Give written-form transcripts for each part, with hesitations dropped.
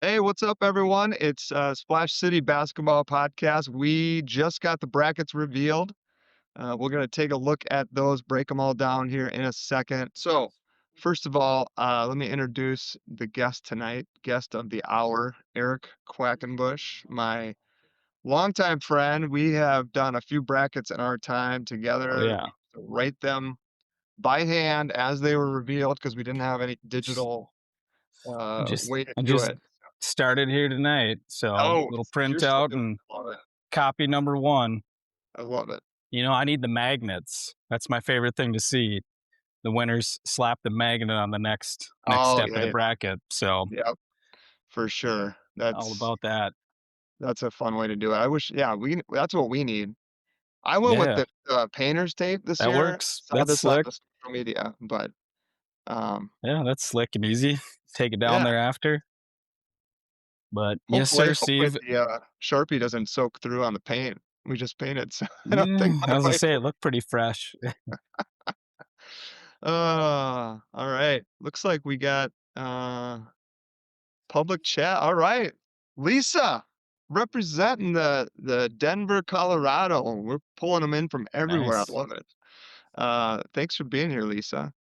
Hey, what's up, everyone? It's Splash City Basketball Podcast. We just got the brackets revealed. We're going to take a look at those, break them all down here in a second. So, first of all, let me introduce the guest tonight, guest of the hour, Eric Quackenbush, my longtime friend. We have done a few brackets in our time Oh together. yeah, We write them by hand as they were revealed because we didn't have any just digital just way to I do just it. started here tonight, so Oh, little you're still printout doing and it. Love it. copy number one. I love it. I need the magnets. That's my favorite thing to see. The winners slap the magnet on the next Oh, step of yeah, the yeah. bracket. So Yep, for sure. all That's about that. that's a fun way to do it. I wish yeah, we that's what we need. I went with Yeah, the, painter's tape this that year. works. Saw That's this on slick. the social media, but, um, Yeah, that's slick and easy. Take it down yeah, there after. But yes, hopefully sir, hopefully Steve. the, Sharpie doesn't soak through on the paint. We just painted, so I don't think Yeah, I mine was gonna might. say it looked pretty fresh. Alright. Looks like we got, public chat. Alright. Lisa, representing the Denver, Colorado. We're pulling them in from everywhere. I Nice, love it. Thanks for being here, Lisa.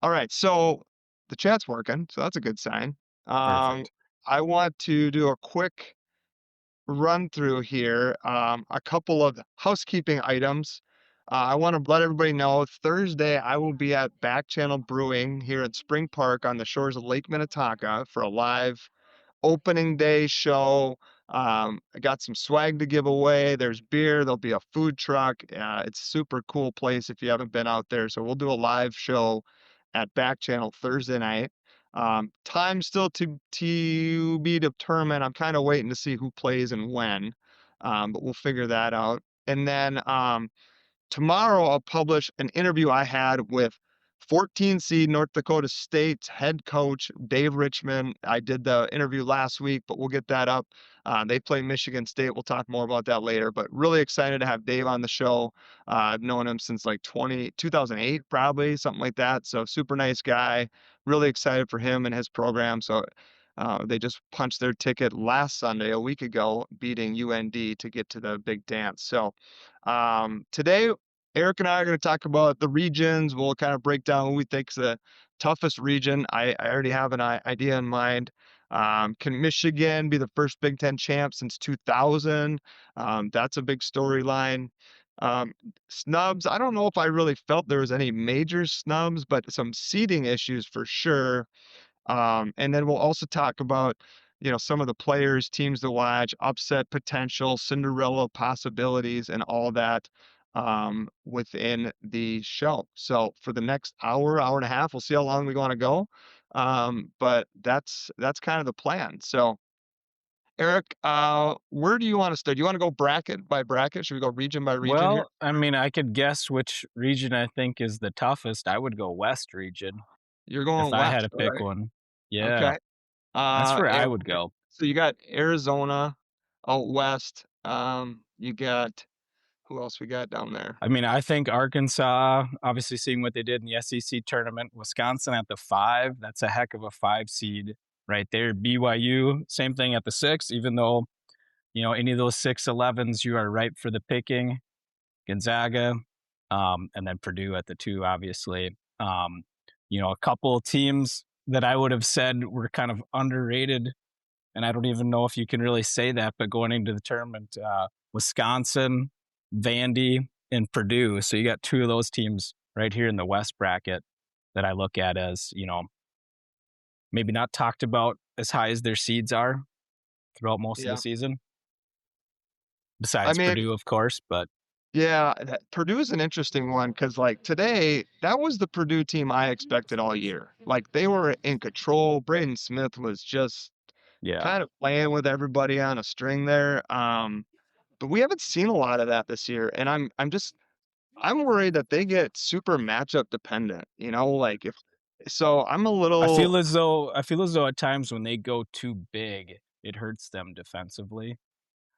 All right, so the chat's working, so that's a good sign. Um, perfect. I want to do a quick run through here. A couple of housekeeping items. I want to let everybody know Thursday I will be at Back Channel Brewing here at Spring Park on the shores of Lake Minnetonka for a live opening day show. I got some swag to give away. There's beer. There'll be a food truck. It's a super cool place if you haven't been out there. So we'll do a live show at Back Channel Thursday night. Time still to be determined. I'm kind of waiting to see who plays and when, but we'll figure that out. And then tomorrow I'll publish an interview I had with 14 seed North Dakota State's head coach Dave Richmond. I did the interview last week, but we'll get that up. They play Michigan State. We'll talk more about that later, but really excited to have Dave on the show. I've known him since like 2008, probably something like that. So super nice guy. Really excited for him and his program. So they just punched their ticket last Sunday, a week ago, beating UND to get to the big dance. So today Eric and I are going to talk about the regions. We'll kind of break down what we think is the toughest region. I already have an idea in mind. Can Michigan be the first Big Ten champ since 2000? That's a big storyline. Um, Snubs, I don't know if I really felt there was any major snubs, but some seeding issues for sure. And then we'll also talk about, some of the players, teams to watch, upset potential, Cinderella possibilities, and all that within the show. So for the next hour and a half, we'll see how long we want to go. But that's kind of the plan. So Eric, where do you want to start? Do you want to go bracket by bracket? Should we go region by region here? Well, I mean, I could guess which region I think is the toughest. I would go West region You're if going I had west, to all pick right? one. Yeah, Okay. that's where I And would go. so you got Arizona out west. You got who else we got down there? I mean, I think Arkansas, obviously seeing what they did in the SEC tournament, Wisconsin at the 5, that's a heck of a 5 seed right there. BYU, same thing at the 6, even though, any of those 6-11s, you are ripe for the picking. Gonzaga, and then Purdue at the 2, obviously. A couple of teams that I would have said were kind of underrated, and I don't even know if you can really say that, but going into the tournament, Wisconsin, Vandy, and Purdue. So you got 2 of those teams right here in the West bracket that I look at as, maybe not talked about as high as their seeds are throughout most of the Yeah. season, I besides mean, Purdue, of course. But yeah, Purdue is an interesting one because, like, today, that was the Purdue team I expected all year. Like, they were in control. Braden Smith was just yeah, kind of playing with everybody on a string there. But we haven't seen a lot of that this year, and I'm worried that they get super matchup dependent. Like if so, I'm a I little feel as though at times when they go too big, it hurts them defensively.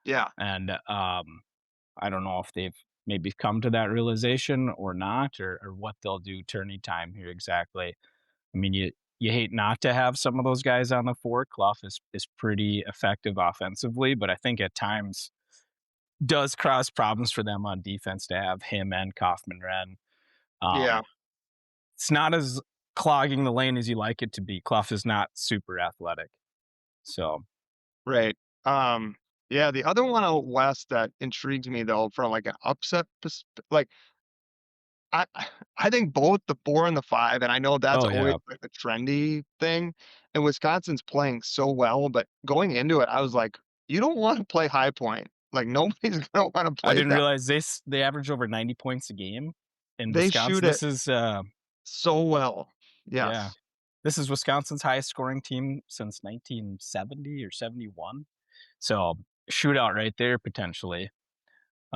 yeah. And I don't know if they've maybe come to that realization or not, or what they'll do turning time here exactly. I mean, you hate not to have some of those guys on the floor. Clough is pretty effective offensively, but I think at times does cause problems for them on defense to have him and Kaufman Ren. Yeah, Um, it's not as clogging the lane as you like it to be. Clough is not super athletic. So, right. Um, yeah, the other one out west that intrigues me though, from like an upset, like I I think both the 4 and the 5, and I know that's oh always yeah, like a trendy thing, and Wisconsin's playing so well, but going into it, I was like, "You don't wanna play high point." Like, nobody's gonna wanna I play didn't that. realize they average over 90 points a game in They shoot Wisconsin. it This is so well. yeah, Yes. this is Wisconsin's highest scoring team since 1970 or 71. So shootout right there potentially.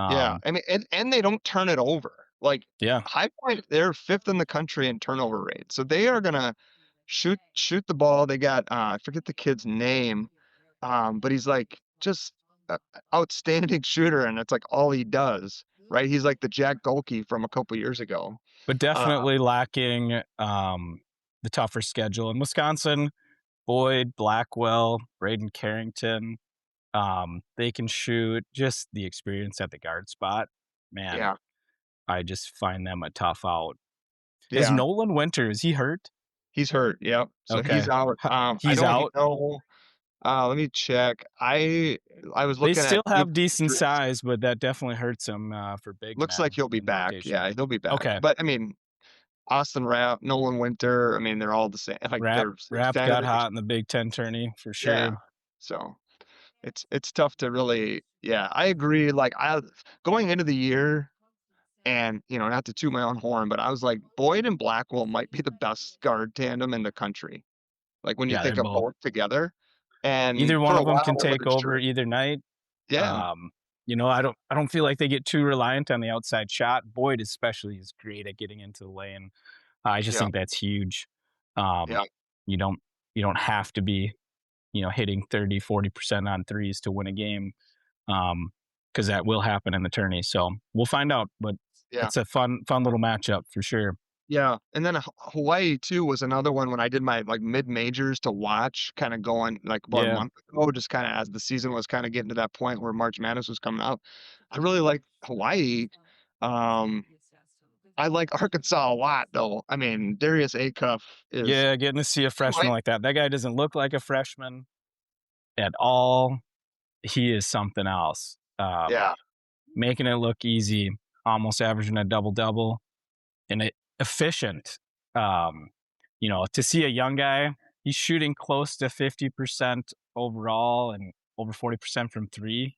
Yeah, Um, I mean, and they don't turn it over. Like, yeah, High Point, they're 5th in the country in turnover rate, so they are gonna shoot the ball. They got, I forget the kid's name, but he's, like, just outstanding shooter, and it's, like, all he does, right? He's like the Jack Golke from a couple years ago. but Uh, definitely lacking the tougher schedule in Wisconsin. Boyd, Blackwell, Braden Carrington, they can shoot. Just the experience at the guard spot, man. yeah, I just find them a tough out. Is yeah, Nolan Winter? Is he hurt? he's hurt, yep, so Okay, he's out. I he's don't out. know, let me check. I was They looking at still have decent injuries. size, but that definitely hurts them for big Looks like men he'll be in back. rotation. Yeah, he'll be back. Okay, But I mean, Austin Rapp, Nolan Winter, I mean, they're all the same. Like Rap they're Rap got senators. hot in the Big Ten tourney for Yeah. sure. So it's tough to really, yeah, I agree. Like I going into the year and not to toot my own horn, but I was like Boyd and Blackwell might be the best guard tandem in the country. Like when you Yeah, they're think of both. both together. And Either one for a of them while can I take wasn't over sure. either night. Yeah. I don't feel like they get too reliant on the outside shot. Boyd especially is great at getting into the lane. I just Yeah. think that's huge. Um, Yeah. you don't you don't have to be, hitting 30-40% on threes to win a game. Because that will happen in the tourney. So we'll find out, but Yeah. it's a fun little matchup for sure. Yeah, and then Hawaii too was another one when I did my, like, mid-majors to watch, kinda going, like, about a Yeah. month ago, just kinda as the season was kinda getting to that point where March Madness was coming up. I really like Hawaii. Um, I like Arkansas a lot, though. I mean, Darius Acuff is Yeah, getting to see a freshman right. like that. That guy doesn't look like a freshman at all. He is something else. Yeah, Making it look easy, almost averaging a double double, and efficient. To see a young guy, he's shooting close to 50% overall and over 40% from three.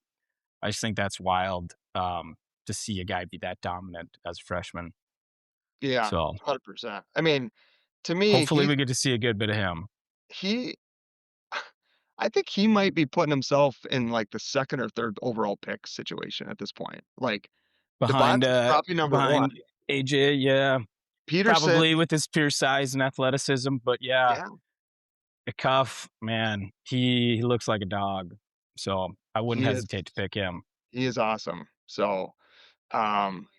I just think that's wild to see a guy be that dominant as a freshman. yeah, So 100%. I mean, to me, hopefully we get to see a good bit of him he I think he might be putting himself in, like, the 2nd or 3rd overall pick situation at this point. Like, behind Devontae's probably number 1. behind AJ. Yeah, probably Peterson, with his pure size and athleticism. But yeah, yeah. a cuff man, he looks like a dog. So I wouldn't He is hesitate to pick him. he is awesome. So, um,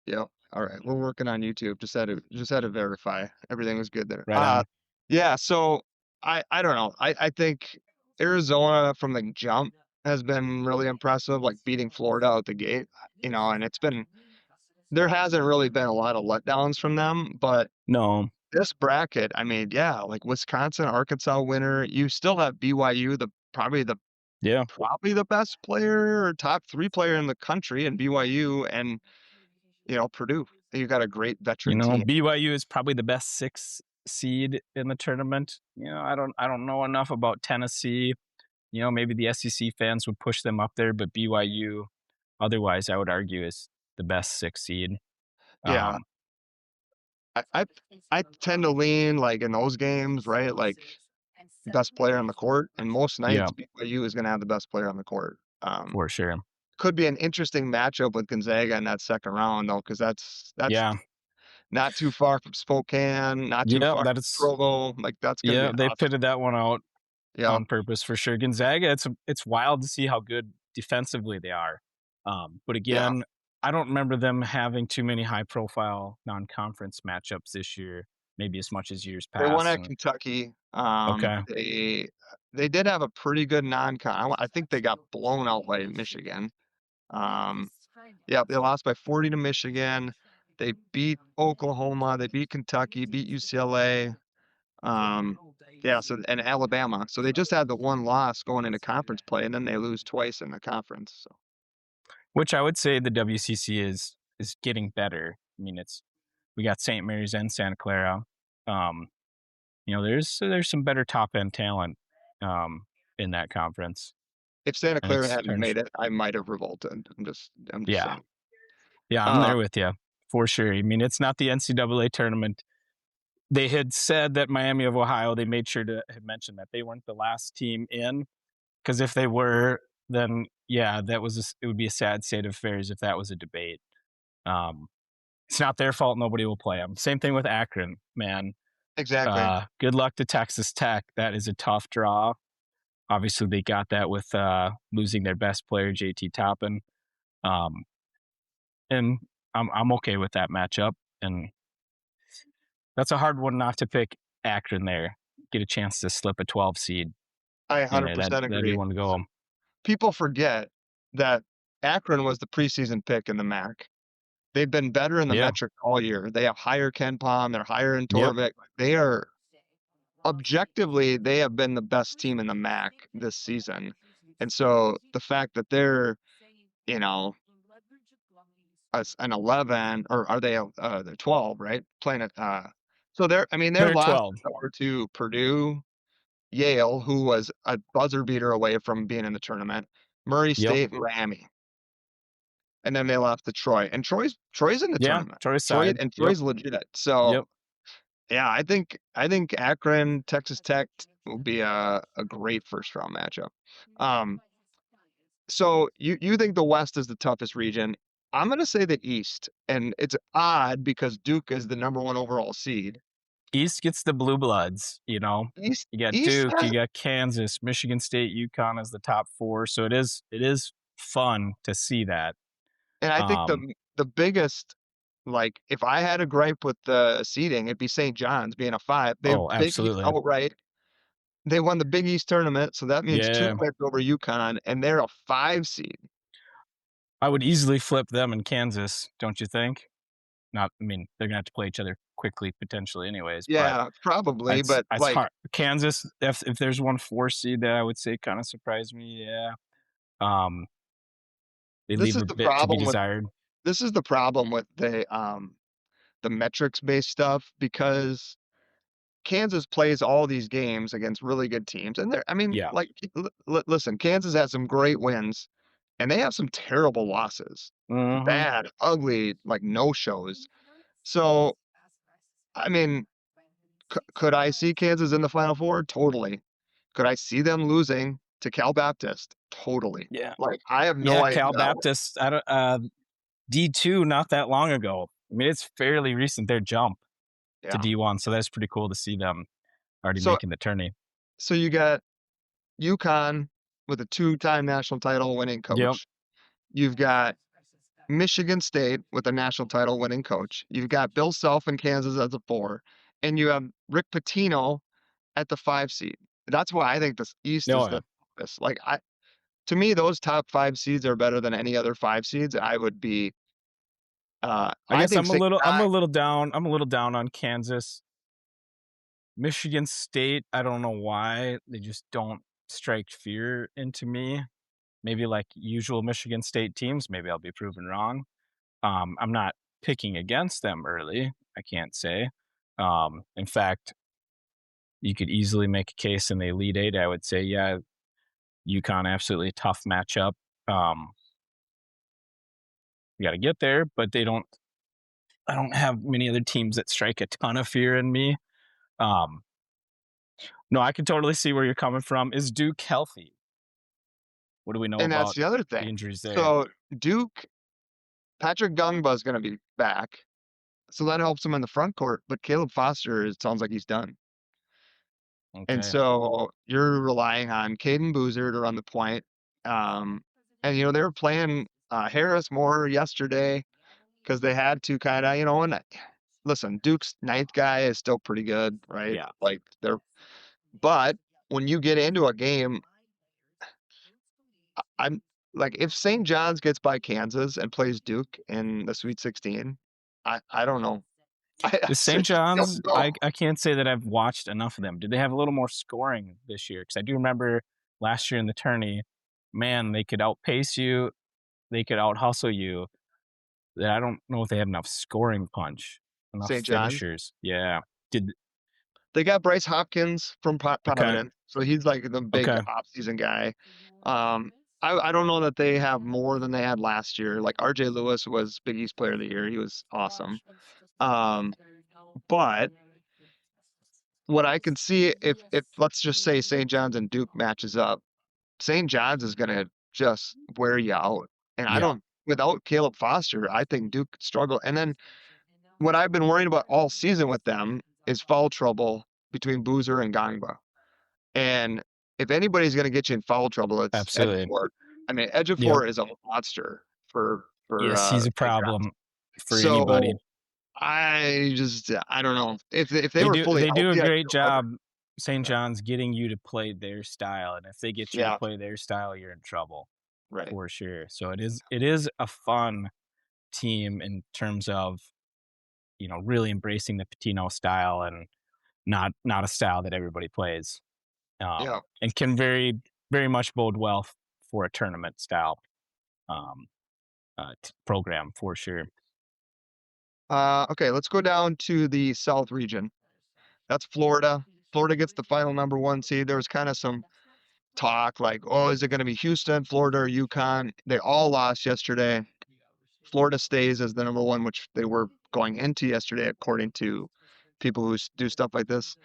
yeah. All right, we're working on YouTube. Just had to verify everything was good there. Right on. Yeah. So I don't know. I think Arizona from the jump has been really impressive, like beating Florida out the gate. And there hasn't really been a lot of letdowns from them, but No, this bracket, I mean, yeah, like Wisconsin, Arkansas winner. You still have BYU, yeah. probably the best player or top 3 player in the country in BYU and, Purdue. You got a great veteran team. BYU is probably the best six seed in the tournament. I don't know enough about Tennessee. Maybe the SEC fans would push them up there, but BYU, otherwise, I would argue is the best six seed. Yeah. Um, I tend to lean, like, in those games, right, like, best player on the court, and most yeah, nights, BYU is gonna have the best player on the court. for sure. Could be an interesting matchup with Gonzaga in that 2nd round, though, because that's Yeah, not too far from Spokane, not too yeah, far from that's Provo, like, that's gonna be yeah. an They awesome. pitted that one out Yeah, on purpose for sure. Gonzaga, it's wild to see how good defensively they are. But yeah. again, I don't remember them having too many high profile non conference matchups this year. maybe as much as years They won past. at And Kentucky. okay, They did have a pretty good non-con. I think they got blown out by Michigan. Um, yeah, they lost by 40 to Michigan. They beat Oklahoma. They beat Kentucky. Beat UCLA. Um, yeah. So and Alabama. So they just had the one loss going into conference play, and then they lose twice in the conference. So which I would say the WCC is getting better. I mean, it's we got St. Mary's and Santa Clara. Um, there's some better top end talent um, in that conference, if Santa and Clara it's hadn't starting. made it, I might have revolted. I'm just Yeah, saying. yeah, I'm Uh, there with you for sure. I mean, it's not the NCAA tournament. They had said that Miami of Ohio. They made sure to have mentioned that they weren't the last team in, because if they were, then yeah, it would be a sad state of affairs if that was a debate. Um, it's not their fault. Nobody will play them. Same thing with Akron, man. exactly. Good luck to Texas Tech. That is a tough draw. Obviously, they got that with losing their best player, JT Toppin. Um, and I'm okay with that matchup. And that's a hard one not to pick Akron there. Get a chance to slip a 12 seed I in there. 100% That'd be agree. one to go. People forget that Akron was the preseason pick in the MAC. They've been better in the Yeah. metric all year. They have higher Ken Palm, they're higher in Yep. Torvik. They are objectively, they have been the best team in the MAC this season. And so the fact that they're, you know, an 11 or are they they're 12, right? Playing it so their They're last 12. were to Purdue, Yale, who was a buzzer beater away from being in the tournament, Murray Yep. State, Miami. And then they lost to Troy. And Troy's in the Yeah. tournament. Troy side. Yep. Troy's legit. So Yep. yeah, I think Akron, Texas Tech will be a great first round matchup. Um, so you think the West is the toughest region? I'm gonna say the East, and it's odd because Duke is the number one overall seed. East gets the blue bloods, you know. East You got East Duke, has, you got Kansas, Michigan State, UConn as the top four. So it is fun to see that. and I think Um, the biggest like if I had a gripe with the seeding, it'd be St. John's being a 5. They're oh, Big East absolutely. outright. They won the Big East tournament, so that means 2 Yeah. wins over UConn, and they're a 5 seed. I would easily flip them in Kansas, don't you think? Not I mean, they're gonna have to play each other quickly potentially anyways, but Yeah, probably, it's but, it's like, hard. Kansas, if there's one 4 seed that I would say kind of surprised me, yeah. Um, they this leave is a the bit to be problem with desired. this is the problem with the metrics-based stuff because Kansas plays all these games against really good teams, and they're I mean, Yeah. like, listen, Kansas has some great wins, and they have some terrible losses. Mhm. Bad, ugly, like, no-shows. So, I mean, could I see Kansas in the Final Four? Totally. Could I see them losing to Cal Baptist? Totally. Yeah. Like, I have no Yeah, idea. Cal Baptist, I don't D2 not that long ago. I mean, it's fairly recent their jump to Yeah. D1, so that's pretty cool to see them already So making the tourney. so you got UConn with a two-time national title winning Yep. coach. You've got Michigan State with a national title winning coach. You've got Bill Self in Kansas as a 4, and you have Rick Pitino at the 5 seed. That's why I think this East is Oh, the yeah. this. Like, to me, those top 5 seeds are better than any other 5 seeds. I would be, I I guess think St. I'm a little down. I'm a little down on Kansas. Michigan State, I don't know why. They just don't strike fear into me. Maybe like usual Michigan State teams, maybe I'll be proven wrong. I'm not picking against them early, I can't say. In fact, you could easily make a case in the Elite Eight. I would say, yeah, UConn absolutely tough matchup. Um, you got to get there, but they don't. I don't have many other teams that strike a ton of fear in me. Um, no, I can totally see where you're coming from. Is Duke healthy? What do we know And that's about the other the thing. injuries there? So Duke, Patrick Gungba's gonna be back, so that helps him in the front court, but Caleb Foster, it sounds like he's done. And Okay. so you're relying on Caden Boozer to run the point. And they were playing Harris more yesterday because they had to kinda, and listen, Duke's ninth guy is still pretty good, right? Yeah. Like but when you get into a game, I'm like if St. John's gets by Kansas and plays Duke in the Sweet 16, I don't know. I The St. seriously don't John's, know. I can't say that I've watched enough of them. Did they have a little more scoring this year? Because I do remember last year in the tourney, man, they could outpace you, they could out hustle you. That I don't know if they have enough scoring punch, enough St. John's. finishers. Yeah. Did They got Bryce Hopkins from okay. Providence, so he's like the big Okay. off-season guy. Um, I don't know that they have more than they had last year. Like RJ Lewis was Big East Player of the Year. He was awesome. Um, but what I can see if let's just say St. John's and Duke matches up, St. John's is gonna just wear you out. And I Yeah. don't without Caleb Foster, I think Duke could struggle. And then what I've been worried about all season with them is foul trouble between Boozer and Gangba. And if anybody's gonna get you in foul trouble, it's Absolutely. Ejiofor. I mean, Yep. Ejiofor is a monster for Yes, he's a St. John's. problem for anybody. So I don't know. If they were fully They do a healthy, I'd great feel better. job, St. John's, getting you to play their style, and if they get you to Yeah, play their style, you're in trouble right. for sure. So it is a fun team in terms of, really embracing the Pitino style and not a style that everybody plays. Yeah. And can very, very much bode well for a tournament style um, program for sure. Okay, let's go down to the South region. That's Florida. Florida gets the final number one seed. There was kind of some talk like, oh, is it going to be Houston, Florida, or UConn? They all lost yesterday. Florida stays as the number one, which they were going into yesterday, according to people who do stuff like this.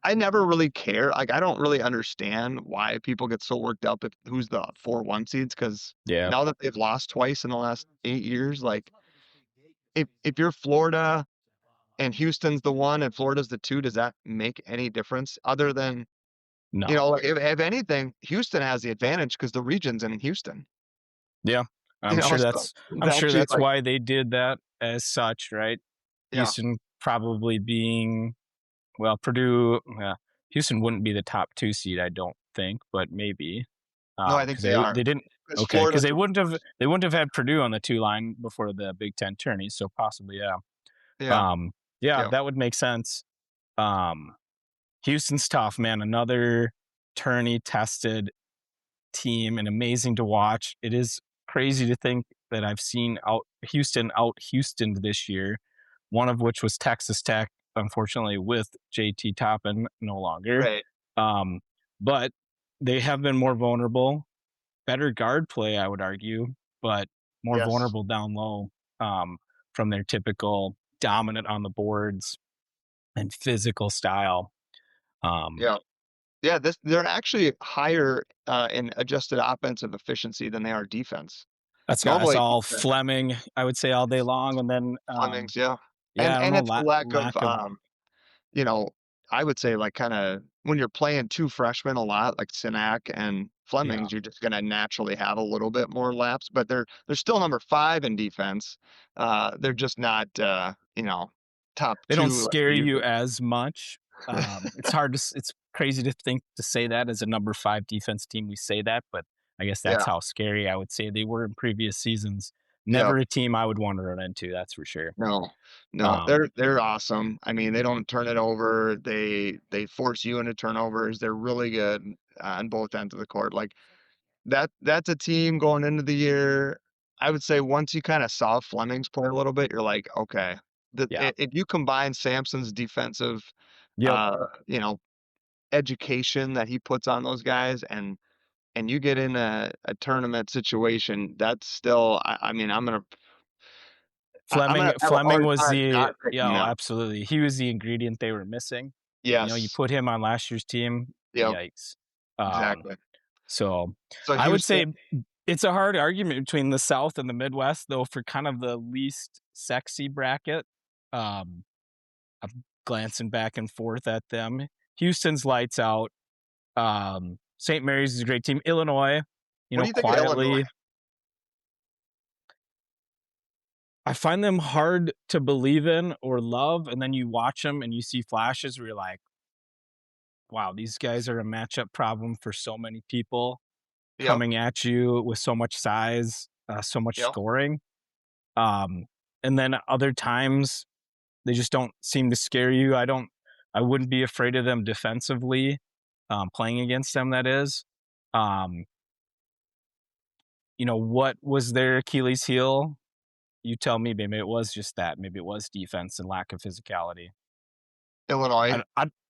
I never really care. Like, I don't really understand why people get so worked up if who's the 4-1 seeds, because Yeah, now that they've lost twice in the last 8 years, like if you're Florida and Houston's the one and Florida's the two, does that make any difference other than, no, like, if anything, Houston has the advantage because the region's in Houston, yeah. so I'm it's sure actually that's like, why they did that as such, right? yeah. Houston probably being, well, Purdue. Houston wouldn't be the top 2 seed, I don't think, but maybe No, I think because they are they didn't. because Okay, because Florida's they wouldn't have had Purdue on the 2 line before the Big Ten tourney, so possibly, yeah. yeah, Yeah, yeah. that would make sense. Um, Houston's tough, man. Another tourney tested team and amazing to watch. It is crazy to think that I've seen out Houstoned this year, one of which was Texas Tech, unfortunately, with JT Toppin no longer. Right. Um, but they have been more vulnerable, better guard play, I would argue, but more Yes. vulnerable down low from their typical dominant on the boards and physical style. Um, Yeah. Yeah, they're actually higher, in adjusted offensive efficiency than they are defense. I Normally saw defense, Fleming, I would say, all day long, and then Flemings, yeah. yeah, I don't And know, it's the lack of, lack of you know, I would say, like, kinda when you're playing 2 freshmen a lot, like Sinak and yeah. Flemings, you're just gonna naturally have a little bit more laps, but they're still number 5 in defense. They're just not, top They don't 2 like scare they you usually as much. It's crazy to think to say that as a number 5 defense team. We say that, but I guess that's Yeah, how scary I would say they were in previous seasons. yeah. Never a team I would want to run into. That's for sure. No, no, Um, they're awesome. I mean, they don't turn it over. They force you into turnovers. They're really good on both ends of the court. Like that's a team going into the year. I would say once you kind of saw Fleming's play a little bit, you're like, okay, yeah. if you combine Sampson's defensive, Yep. uh, you know, education that he puts on those guys, and you get in a tournament situation, that's still. I mean, I'm gonna have a Fleming hard was time the not picking oh, them. absolutely. He was the ingredient they were missing. You Yes. put him on last year's team, Yep. yikes. Um, Exactly. so So I would Houston, say it's a hard argument between the South and the Midwest, though, for kind of the least sexy bracket. Um, I'm glancing back and forth at them. Houston's lights out. St. Mary's is a great team. Illinois, what do you think of Illinois? quietly I find them hard to believe in or love, and then you watch them and you see flashes where you're like, "Wow, these guys are a matchup problem for so many people Yep. coming at you with so much size, so much Yep. scoring." Um, and then other times they just don't seem to scare you. I wouldn't be afraid of them defensively, playing against them, that is. Um, what was their Achilles heel? You tell me, maybe it was just that. Maybe it was defense and lack of physicality. Illinois.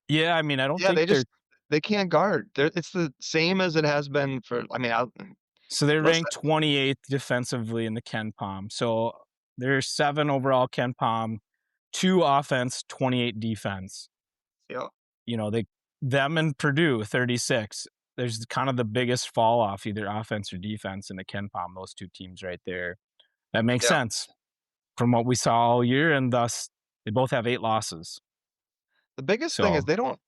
Yeah, I mean, I don't Yeah, think they they're just they can't guard. It's the same as it has been for. I mean, so they're listen. ranked 28th defensively in the Ken Palm. So they're 7 overall Ken Palm, 2 offense, 28 defense. Yep. They them and Purdue 36. There's kind of the biggest fall off either offense or defense in the Ken Palm. Those two teams right there. That makes Yep. sense from what we saw all year, and thus they both have 8 losses. The biggest thing is So they don't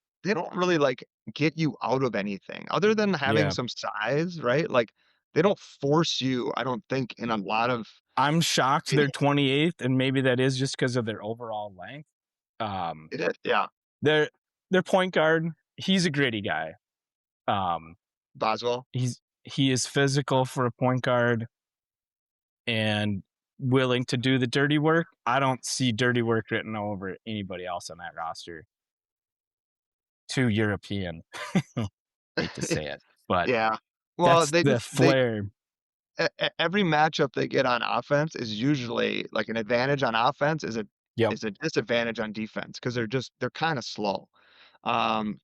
really like get you out of anything other than having yeah, some size, right? Like they don't force you, I don't think, in a lot of I'm shocked they're it, 28th, and maybe that is just because of their overall length. Um, yeah, their their point guard, he's a gritty guy. Um, Boswell. he is physical for a point guard and willing to do the dirty work. I don't see dirty work written all over anybody else on that roster. Too European. Hate to say it, but Yeah. Well, that's they the just they flair. every matchup they get on offense is usually like an advantage on offense Yep. is a disadvantage on defense because they're kind of slow.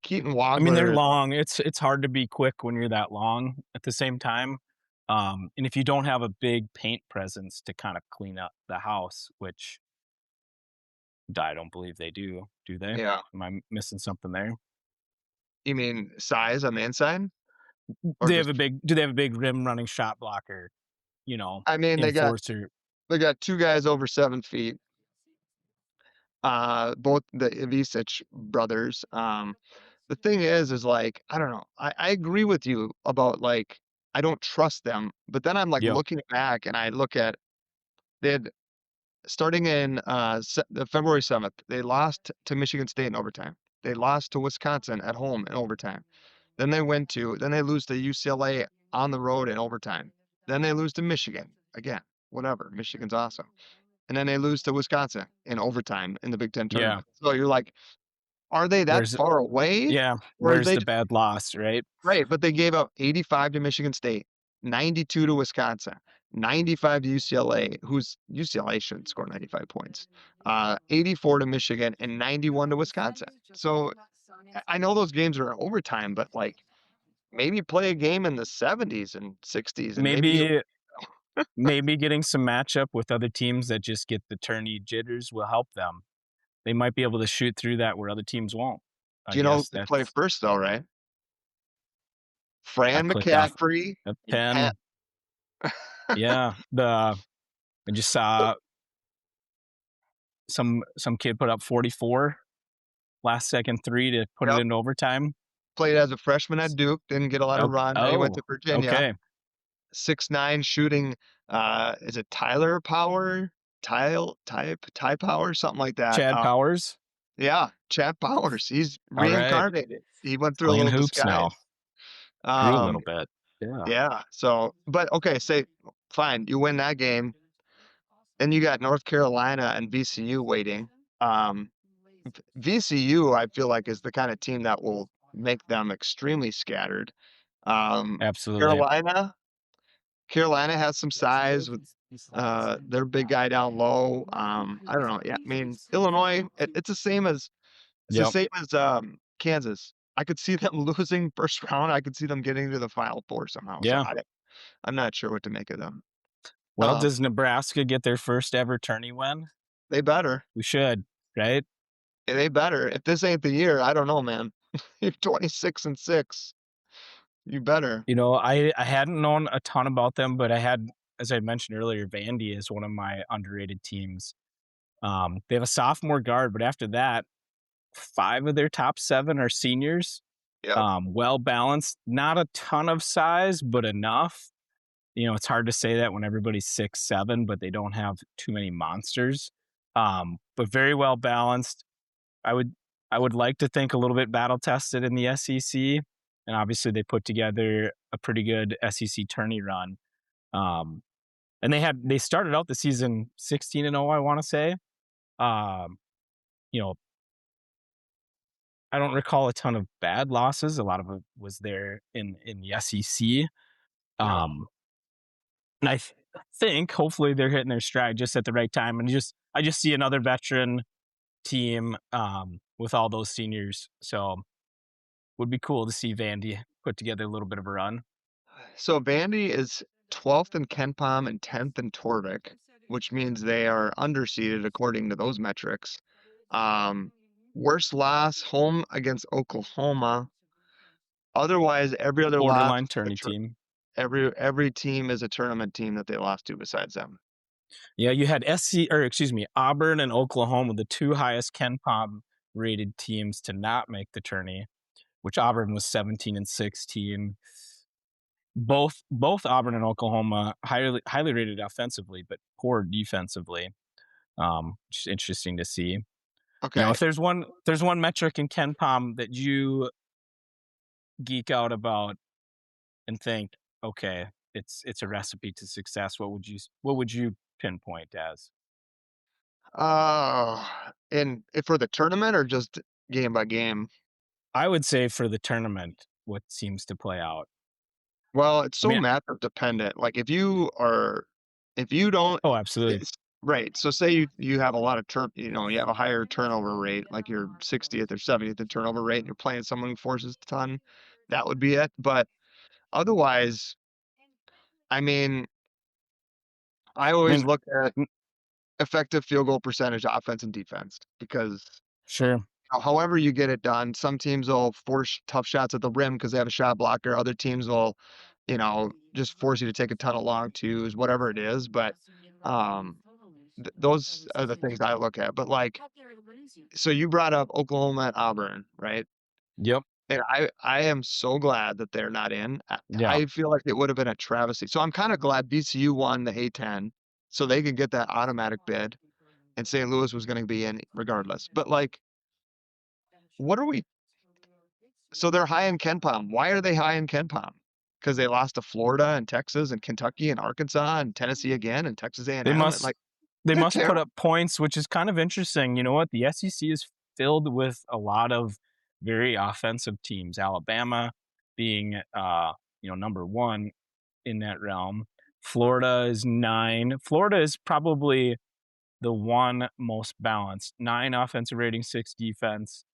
Keaton I mean, they're Wagler, long. It's hard to be quick when you're that long at the same time. And if you don't have a big paint presence to kind of clean up the house, which I don't believe they do they? yeah. Am I missing something there? You mean size on the inside or They have a just? big do they have a big rim running shot blocker, I mean, enforcer? they got two guys over 7 feet. Both the Ivisic brothers. The thing is like I don't know. I agree with you about like I don't trust them, but then I'm like Yep. looking back and I look at they had starting in February 7th, they lost to Michigan State in overtime. They lost to Wisconsin at home in overtime. Then they lose to UCLA on the road in overtime. Then they lose to Michigan again. Whatever, Michigan's awesome. And then they lose to Wisconsin in overtime in the Big Ten Yeah. tournament. So you're like, are they that Where's far away? yeah, Or is where's they the bad loss, right? right? But they gave up 85 to Michigan State, 92 to Wisconsin, 95 to UCLA, who's UCLA shouldn't score 95 points, 84 to Michigan, and 91 to Wisconsin. So I know those games are overtime, but like maybe play a game in the 70s and 60s, and maybe you. Maybe maybe getting some matchup with other teams that just get the tourney jitters will help them. They might be able to shoot through that where other teams won't. I Do you know guess who play that's first though, right? I Fran clicked off McCaffrey a and Pat. 10. Yeah, I just saw some kid put up 44 last second 3 to put it Yep, into overtime. played as a freshman at Duke, didn't get a lot of Oh, run. Then he went oh, to Virginia. okay. 6'9" shooting, is it Tyler Power? Ty Power, something like that. Chad Powers. Yeah, Chad Powers. He's All right. reincarnated. He went through a Playing little hoops disguise. now. Grew a Um, little bit. Yeah. yeah. So, but okay, say fine, you win that game. Then you got North Carolina and VCU waiting. Um, VCU, I feel like, is the kind of team that will make them extremely scattered. Absolutely. Carolina, Carolina has some size with their big guy down low. I don't know. Yeah, I mean Illinois. It's the Yep. same as Kansas. I could see them losing first round. I could see them getting to the Final Four somehow. So Yeah. I'm not sure what to make of them. Well, does Nebraska get their first ever tourney win? They better. We should, right? They better. If this ain't the year, I don't know, man. You're 26-6. You better. I hadn't known a ton about them, but I had, as I mentioned earlier, Vandy is one of my underrated teams. They have a sophomore guard, but after that, 5 of their top 7 are seniors. Yep. Well balanced, not a ton of size, but enough. It's hard to say that when everybody's 6'7", but they don't have too many monsters. But very well balanced. I would I would like to think a little bit battle tested in the SEC, and obviously they put together a pretty good SEC tourney run. Um, and they started out the season 16-0, I want to say. Um, you know, I don't recall a ton of bad losses. A lot of it was there in the SEC. Yeah. Um, and think hopefully they're hitting their stride just at the right time. And I just see another veteran team with all those seniors. So would be cool to see Vandy put together a little bit of a run. So Vandy is 12th in Ken Palm and 10th in Torvik, which means they are underseeded according to those metrics. Um, Worst loss home against Oklahoma. Otherwise, every other loss, Borderline tourney team. every team is a tournament team that they lost to besides them. Yeah, you had Auburn and Oklahoma, the two highest Ken Palm rated teams to not make the tourney, which Auburn was 17 and 16. Both Auburn and Oklahoma highly rated offensively, but poor defensively. Which is interesting to see. Okay. If there's one metric in Ken Palm that you geek out about and think, okay, it's a recipe to success, what would you pinpoint as? And for the tournament or just game by game? I would say for the tournament, what seems to play out. Well, it's I so mean, matchup dependent. Like if you don't, oh, absolutely. it's right. So say you have a lot of you have a higher turnover rate, like you're 60th or 70th in turnover rate, and you're playing someone who forces a ton, that would be it. But otherwise, I mean, I I always mean, look at mm, effective field goal percentage, offense and defense, because sure. however you get it done, some teams will force tough shots at the rim because they have a shot blocker. Other teams will, just force you to take a ton of long twos, whatever it is. But um, those are the things I look at. But like, so you brought up Oklahoma and Auburn, right? Yep. And I am so glad that they're not in. Yeah. I feel like it would have been a travesty. So I'm kind of glad VCU won the A10, so they could get that automatic bid, and St. Louis was going to be in regardless. But like, what are we? So they're high in Ken Palm. Why are they high in Ken Palm? Because they lost to Florida and Texas and Kentucky and Arkansas and Tennessee again and Texas A&M They and M, and must like they they're must put terrible. up points, which is kind of interesting. You know what? The SEC is filled with a lot of very offensive teams. Alabama being number one in that realm. Florida is 9. Florida is probably the one most balanced. 9 offensive rating, 6 defense.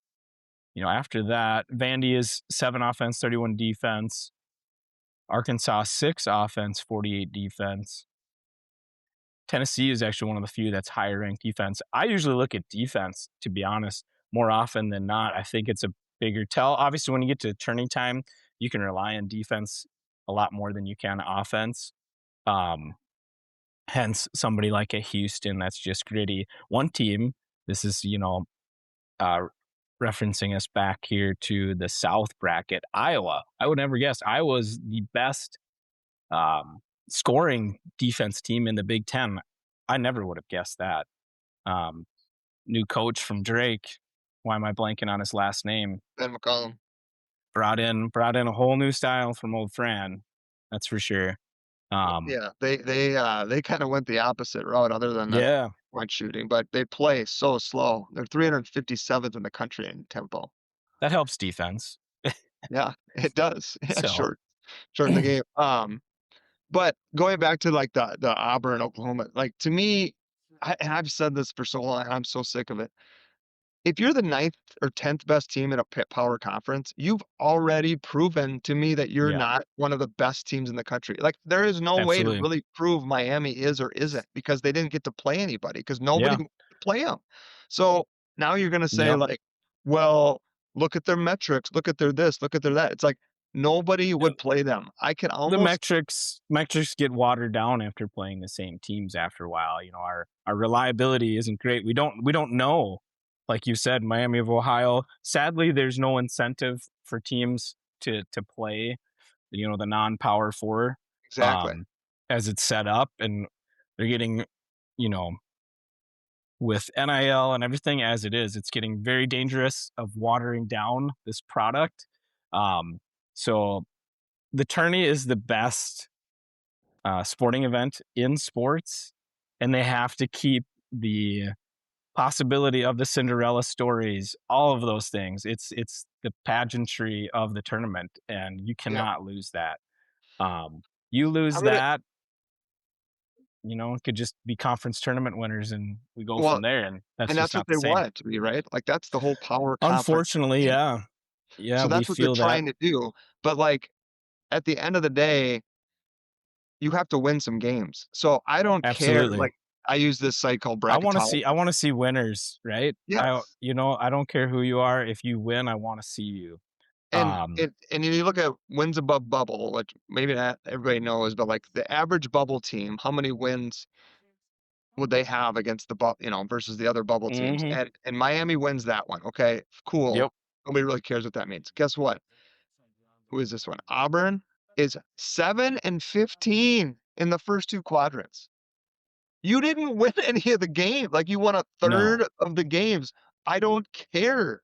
After that, Vandy is 7 offense, 31 defense. Arkansas 6 offense, 48 defense. Tennessee is actually one of the few that's higher ranked defense. I usually look at defense, to be honest, more often than not. I think it's a bigger tell. Obviously, when you get to turning time, you can rely on defense a lot more than you can offense. Um, Hence, somebody like a Houston that's just gritty. One team, this is, uh, referencing us back here to the South bracket, Iowa. I would never guess Iowa's the best um, scoring defense team in the Big Ten. I never would have guessed that. Um, New coach from Drake. Why am I blanking on his last name? Ben McCollum. Brought in a whole new style from old Fran. That's for sure. Um, Yeah, they kind of went the opposite route other than the yeah, point shooting, but they play so slow. They're 357th in the country in tempo. that helps defense. Yeah, it does. Yeah, So shorten the game. But going back to like the Auburn, Oklahoma, like to me, and I've said this for so long, I'm so sick of it. If you're the ninth or 10th best team in a power conference, you've already proven to me that you're yeah, not one of the best teams in the country. Like there is no way to absolutely. really prove Miami is or isn't because they didn't get to play anybody because nobody Yeah, would play them. So now you're going to say yep. like, well, look at their metrics, look at their this, look at their that. It's like nobody would play them. I can The almost metrics get watered down after playing the same teams after a while. Our reliability isn't great. We don't know. Like you said, Miami of Ohio. Sadly, there's no incentive for teams to play, the non-power four. exactly. as it's set up, and they're getting, you know, with NIL and everything as it is, it's getting very dangerous of watering down this product. Um, so the tourney is the best sporting event in sports, and they have to keep the possibility of the Cinderella stories, all of those things. It's the pageantry of the tournament, and you Yeah. cannot lose that. You lose I'm gonna that, it could just be conference tournament winners, and we go well, from there, and that's and just that's what not the they same. want it to be, right? Like, that's the whole power conference Unfortunately, thing. yeah. Yeah, So we that's what they're feel that. trying to do, but, like, at the end of the day, you have to win some games. So I don't care, Absolutely. like, I use this site called I wanna see I Bracketology. wanna see winners, right? Yes. I don't care who you are, if you win, I wanna see you. And Um, and you look at wins above bubble, which maybe not everybody knows, but, like, the average bubble team, how many wins would they have against the versus the other bubble teams? mhm. And Miami wins that one, okay, cool. Yep. Nobody really cares what that means. Guess what? Who is this one? Auburn is 7-15 in the first 2 quadrants. You didn't win any of the game, like, you won a No. third of the games. I don't care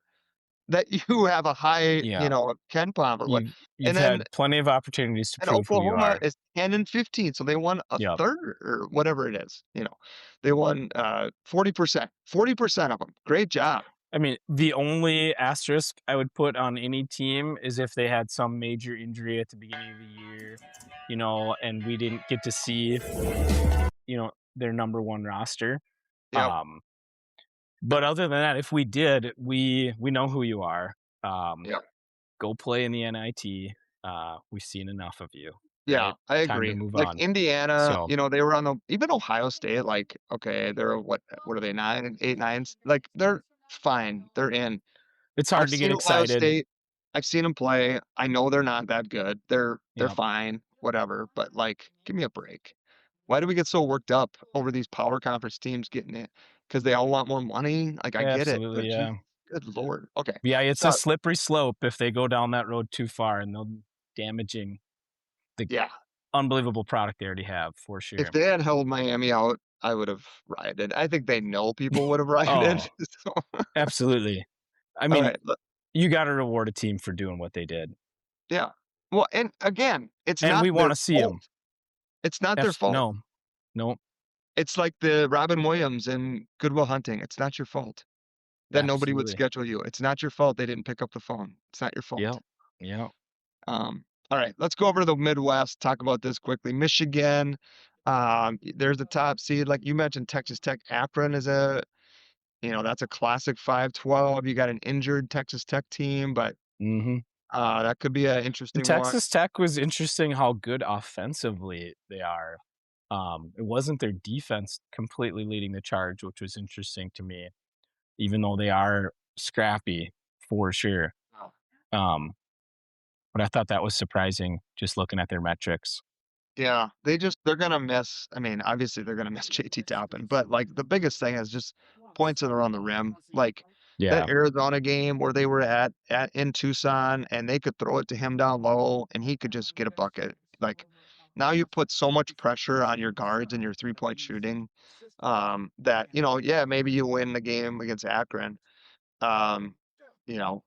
that you have a high, Yeah. Ken Palm or what. You've And then had plenty of opportunities to and prove who you Oklahoma are. is 10-15, so they won a Yep. third or whatever it is. They won, 40%. 40% of them. Great job. I mean, the only asterisk I would put on any team is if they had some major injury at the beginning of the year, and we didn't get to see, their number 1 roster. Yep, Um, but other than that, if we did, we know who you are. Um, yep. Go play in the NIT. We've seen enough of you, Yeah, right? I Time to agree. move Like, on. Indiana, So, they were on the even Ohio State, like, okay, they're what are they, 9, 8, 9s? Like, they're fine. They're in. it's I've hard to seen get Ohio excited. State. I've seen them play. I know they're not that good. They're Yeah, fine, whatever, but, like, give me a break. Why do we get so worked up over these power conference teams getting it? Because they all want more money? Like, I get it, but absolutely, gee, yeah. good lord. Okay. Yeah, it's a So, slippery slope if they go down that road too far, and they'll damaging the yeah, unbelievable product they already have for if sure. they had held Miami out, I would have rioted. I think they know people would have rioted. Oh, So, absolutely. I mean, alright, you gotta reward a team for doing what they did, yeah. Well, and again, it's and not we their wanna see fault. them. It's not their fault. No, no, It's like the Robin Williams in Good Will Hunting. It's not your fault that nobody would absolutely. schedule you. It's not your fault they didn't pick up the phone. It's not your fault. Yep, yep. All right, let's go over to the Midwest, talk about this quickly. Michigan, there's the top seed. Like you mentioned, Texas Tech. Akron is that's a classic 5-12. You got an injured Texas Tech team, but Mhm. that could be an And interesting one. Texas Tech was interesting how good offensively they are. It wasn't their defense completely leading the charge, which was interesting to me, even though they are scrappy for sure. Um, but I thought that was surprising just looking at their metrics. Yeah, they're gonna miss. I mean, obviously they're gonna miss JT Toppin, but like the biggest thing is just points that are on the rim. Like that Yeah, Arizona game where they were at in Tucson and they could throw it to him down low and he could just get a bucket. Like now you put so much pressure on your guards and your 3-point shooting, that yeah, maybe you win the game against Akron. Um, you know,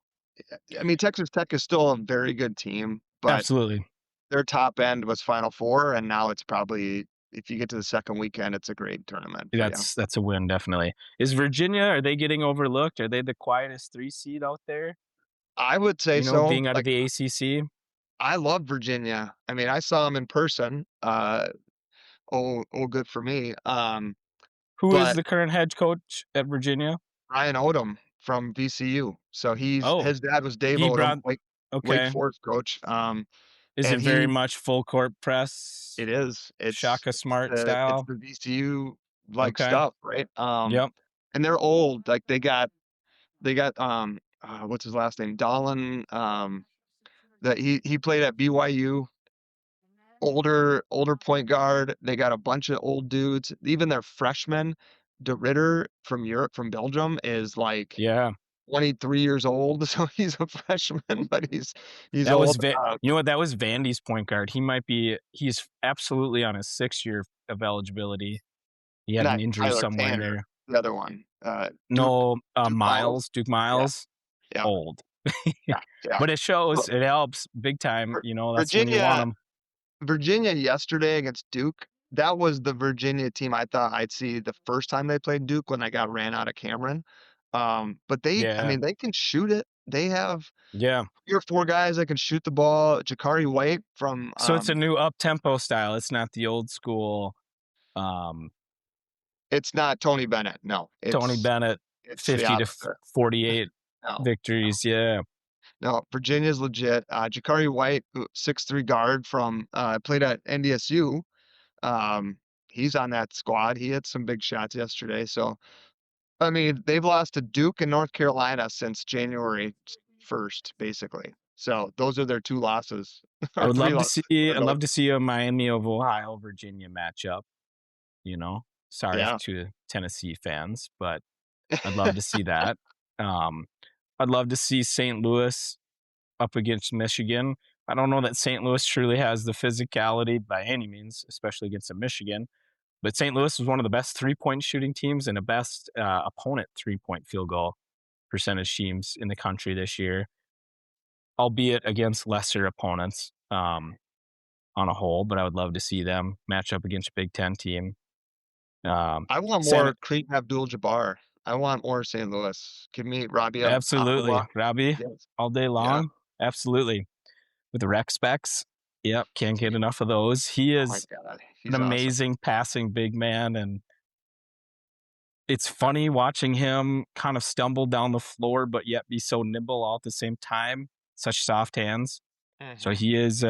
I mean Texas Tech is still a very good team, but absolutely. their top end was Final Four, and now it's probably if you get to the second weekend, it's a great tournament for you. That's a win, definitely. Is Virginia, are they getting overlooked? Are they the quietest 3 seed out there? I would say so. Being out of Like, the ACC? I love Virginia. I mean, I saw them in person. Oh, good for me. Who is But the current head coach at Virginia? Ryan Odom from VCU. So Oh, his dad was Dave he Odom, brought Wake okay. Forest coach. Is it And very much full court press, it is. Shaka Smart It's style? the VCU like Okay. stuff, right? Yep. And they're old. Like they got what's his last name? Dolan. That he played at BYU. Older point guard. They got a bunch of old dudes. Even their freshman, De Ritter from Europe, from Belgium, is like Yeah. 23 years old, so he's a freshman, but he's That was old. you know what? That was Vandy's point guard. He's absolutely on his 6th year of eligibility. He had an Not injury Tyler Tanner, somewhere. the other one, No, Duke Miles. Yeah, Duke Miles, yeah, old. yeah, yeah. But it shows, Look, it helps big time, Vir that's when you want Virginia them. Virginia yesterday against Duke, that was the Virginia team I thought I'd see the first time they played Duke when I got ran out of Cameron. But I Yeah, mean, they can shoot it. They have yeah. 3 or 4 guys that can shoot the ball. Jakari White from, So it's a new up-tempo style, it's not the old school, um, it's not Tony Bennett. No, Tony Bennett it's the 50 to opposite. 48 No, no, victories, yeah. no. Virginia's legit. Jakari White, 6'3" guard from, played at NDSU. Um, he's on that squad. He hit some big shots yesterday. So, I mean, they've lost to Duke and North Carolina since January 1st, basically. So those are their 2 losses, I or would 3 love to losses see in a row. a Miami of Ohio, Virginia matchup, you know? Sorry Yeah. to Tennessee fans, but I'd love to see that. Um, I'd love to see St. Louis up against Michigan. I don't know that St. Louis truly has the physicality by any means, especially against a Michigan. But St. Louis was one of the best 3-point shooting teams and the best opponent 3-point field goal percentage teams in the country this year, albeit against lesser opponents on a whole. But I would love to see them match up against a Big Ten team. I want San more Kareem Abdul-Jabbar. I want more St. Louis. Give me Rabia Absolutely. Aqua. Robbie, Yes. all day Yeah. long. Absolutely. With the rec specs. Yep. Can't get enough of those. He Oh my is god. an He's awesome. amazing passing big man. And it's funny watching him kind of stumble down the floor, but yet be so nimble all at the same time. Such soft hands. So Mhm. he is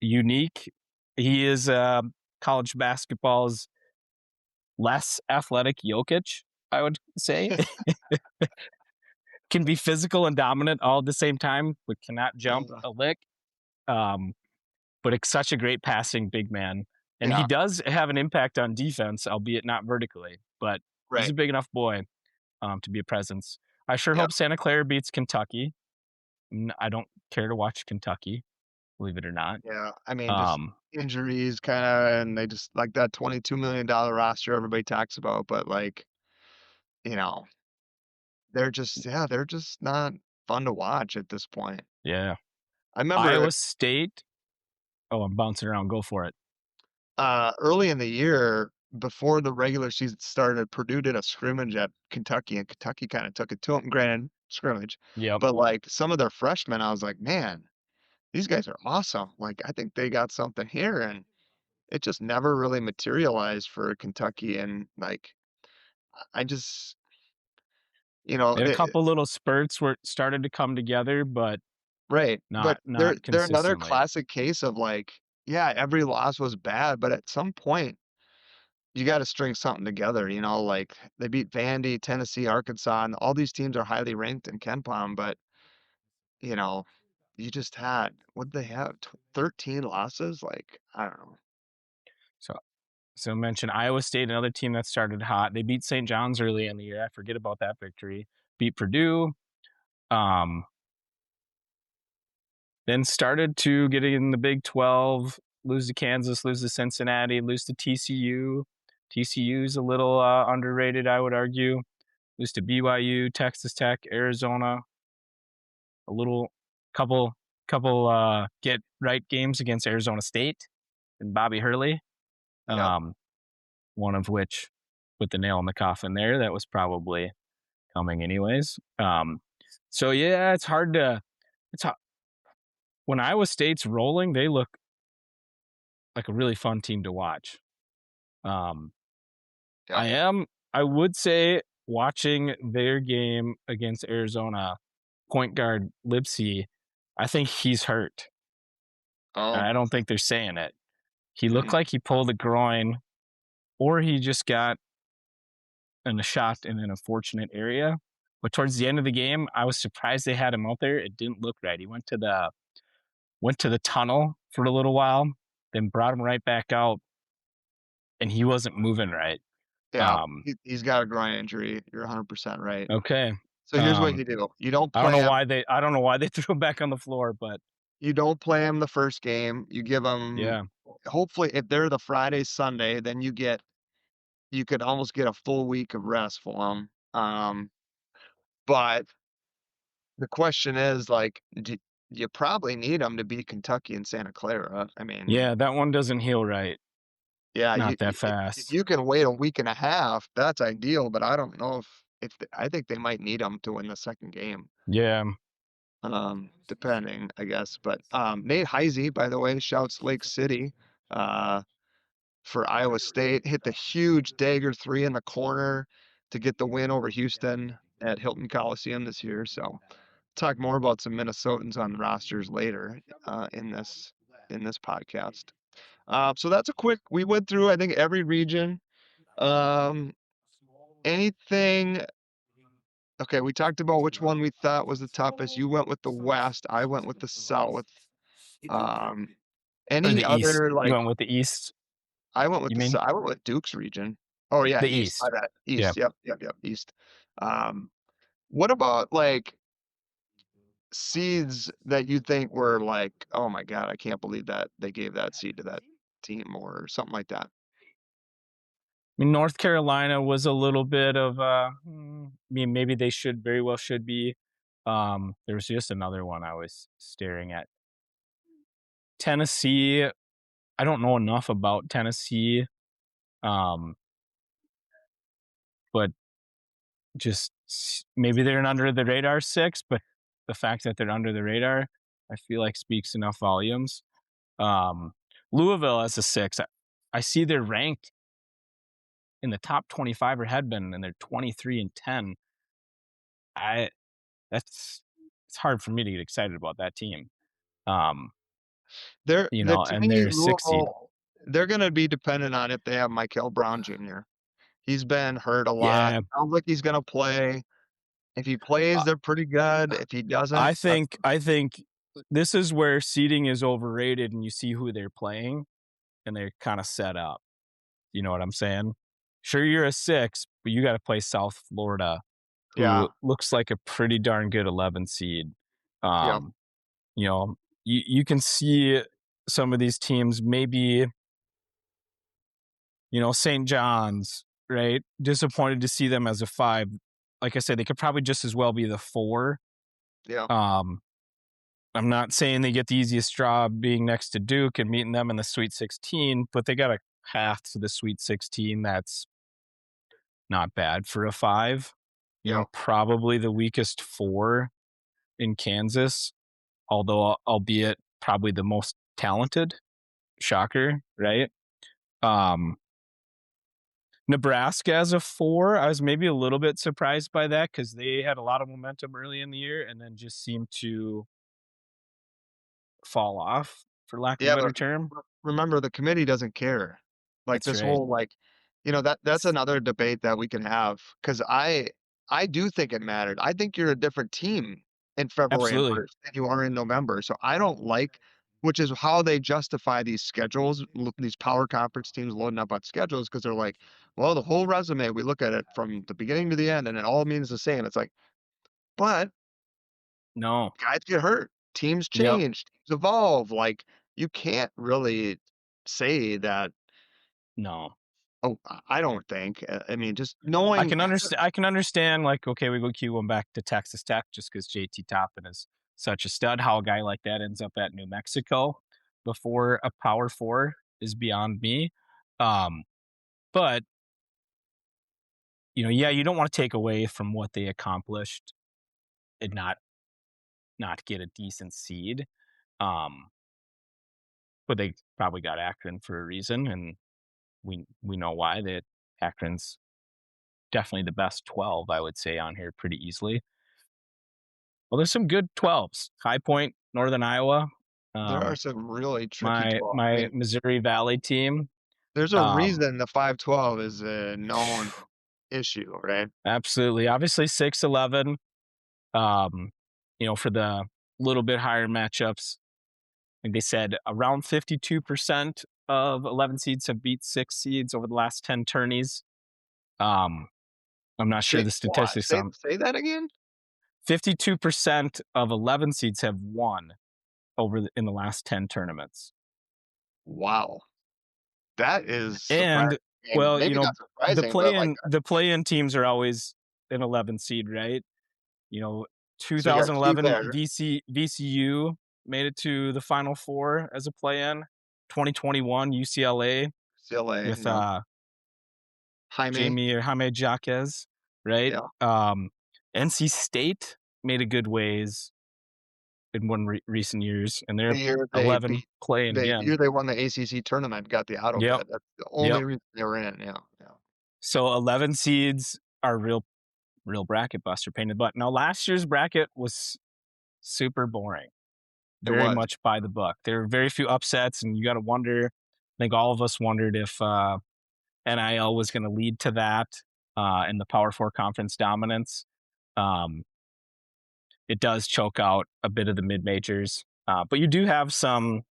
unique. He is college basketball's less athletic Jokic, I would say. Can be physical and dominant all at the same time, but cannot jump Uh, a lick. Um, but it's such a great passing big man. And he yeah, does have an impact on defense, albeit not vertically, but he's right. a big enough boy to be a presence. I sure Yeah, hope Santa Clara beats Kentucky. I don't care to watch Kentucky, believe it or not. yeah. I mean, just Um, injuries kinda, and they just like that $22 million roster everybody talks about, but, like, you know, they're just not fun to watch at this point. yeah. I remember, Iowa State. Oh, I'm bouncing around. Go for it. early in the year, before the regular season started, Purdue did a scrimmage at Kentucky, and Kentucky kinda took it to them. Granted, scrimmage, Yep. but, like, some of their freshmen, I was like, "Man, these guys are awesome." Like, I think they got something here, and it just never really materialized for Kentucky, and, like, I just They had a it couple little spurts where it started to come together, but right, but they're not they're another consistently. classic case of, like, yeah, every loss was bad, but at some point, you gotta string something together, like, they beat Vandy, Tennessee, Arkansas, and all these teams are highly ranked in KenPom, but, you know, you just had what'd they have, 13 losses? Like, I don't know. So mention Iowa State, another team that started hot. They beat St. John's early in the year. I forget about that victory. Beat Purdue. Um, then started to get in the Big 12, lose to Kansas, lose to Cincinnati, lose to TCU. TCU's a little underrated, I would argue. Lose to BYU, Texas Tech, Arizona. A little couple get right games against Arizona State and Bobby Hurley. Yep. Um, one of which put the nail in the coffin there. That was probably coming anyways. So yeah, it's hard to. It's hard. When Iowa State's rolling, they look like a really fun team to watch. Um, Yep. I am. I would say watching their game against Arizona, point guard Lipsy, I think he's hurt. Oh, I don't think they're saying it. He looked mm, like he pulled a groin, or he just got in a shot in an unfortunate area. But towards the end of the game, I was surprised they had him out there. It didn't look right. He went to the tunnel for a little while, then brought him right back out, and he wasn't moving right. yeah, Um, he's got a groin injury, you're 100% right. okay. So here's what Um, you do. You don't I don't know play them. why they threw him back on the floor, but You don't play them the first game. You give them. yeah. Hopefully, if they're the Friday, Sunday, then you could almost get a full week of rest for them. But the question is, like, you probably need them to beat Kentucky and Santa Clara. I mean, Yeah, that one doesn't heal right. yeah, Not that if fast. you can wait a week and a half, that's ideal, but I don't know if I think they might need them to win the second game, Yeah. depending, I guess. But, Nate Heisey, by the way, shouts Lake City, uh, for Iowa State, hit the huge dagger 3 in the corner to get the win over Houston at Hilton Coliseum this year, so talk more about some Minnesotans on the rosters later, in this podcast. So that's a quick we went through, I think, every region. Um, anything okay, we talked about which one we thought was the toughest. You went with the West, I went with the South. Um, Or any the East. other, You like went with the East, you mean? I went with Duke's region. Oh, yeah, The East, my East. bad. Yeah. East, yep, East. Um, what about, like, seeds that you think were like, "Oh my god, I can't believe that they gave that seed to that team," or something like that? I mean, North Carolina was a little bit of I mean, maybe they should very well should be. There was just another one I was staring at. Tennessee, I don't know enough about Tennessee, um, but maybe they're an under the radar six, but the fact that they're under the radar, I feel like speaks enough volumes. Um, Louisville as a six, I see they're ranked in the top 25 or had been, and they're 23-10. I that's it's hard for me to get excited about that team. Um, To and me, they're a six seed. They're gonna be dependent on if they have Michael Brown Jr. He's been hurt a lot. Yeah, Sounds like he's gonna play. If he plays, uh, they're pretty good. If he doesn't, I think this is where seeding is overrated, and you see who they're playing, and they're kind of set up. You know what I'm saying? Sure, you're a six, but you got to play South Florida, yeah, who looks like a pretty darn good 11 seed. yeah, Um, you know, you can see some of these teams maybe, St. John's, right? Disappointed to see them as a five. Like I said, they could probably just as well be the four. yeah, Um, I'm not saying they get the easiest job being next to Duke and meeting them in the Sweet 16, but they got a path to the Sweet 16 that's not bad for a five. yeah, Probably the weakest four in Kansas, although albeit probably the most talented. Shocker, right? Um, Nebraska as a four, I was maybe a little bit surprised by that because they had a lot of momentum early in the year and then just seemed to fall off, for lack of a yeah. better But term. remember, the committee doesn't care. Like That's this right. whole like, that's another debate that we can have because I do think it mattered. I think you're a different team in February and Absolutely. March than you are in November. So I don't like, which is how they justify these schedules, these power conference teams loading up on schedules because they're like, well, the whole resume, we look at it from the beginning to the end, and it all means the same. It's like, but No. guys get hurt, teams Yep. change, teams evolve. Like you can't really say that. No. Oh, I don't think. I mean, just I knowing can understand. I can understand. Like, okay, we go Q1 back to Texas Tech just because JT Toppin is such a stud. How a guy like that ends up at New Mexico before a Power Four is beyond me. Um, but yeah, you don't want to take away from what they accomplished and not get a decent seed. Um, but they probably got Akron for a reason, and we know why. That Akron's definitely the best 12, I would say, on here pretty easily. Well, there's some good 12s. High Point, Northern Iowa. there are Um, some really tricky my 12. I my mean, Missouri Valley team. there's a Um, reason the 512 is a known issue, right? absolutely. Obviously 6-11. Um, for the little bit higher matchups. Like they said, around 52% of 11 seeds have beat 6 seeds over the last 10 tourneys. Um, I'm not sure Say the what? statistics on Say that again? 52% of 11 seeds have won in the last 10 tournaments. Wow. That is surprising. And well, Maybe not the surprising, but like, play-in teams are always an 11 seed, right? You know, so you got two 2011 there. VCU made it to the Final Four as a play-in. 2021 UCLA CLA, with yeah. Jaime, Jaime Jaquez, right? yeah. NC State made a good ways in recent years, and they're The year they 11 beat playing the again. year they won the ACC tournament, got the auto Yep, bid. That's the yep. only reason they were in, yeah, yeah. So 11 seeds are real bracket buster, pain in the butt. Now last year's bracket was super boring, It very was. much by the book. There were very few upsets, and you got to wonder. I think all of us wondered if NIL was going to lead to that in the Power Four conference dominance. Um, it does choke out a bit of the mid majors, but you do have some,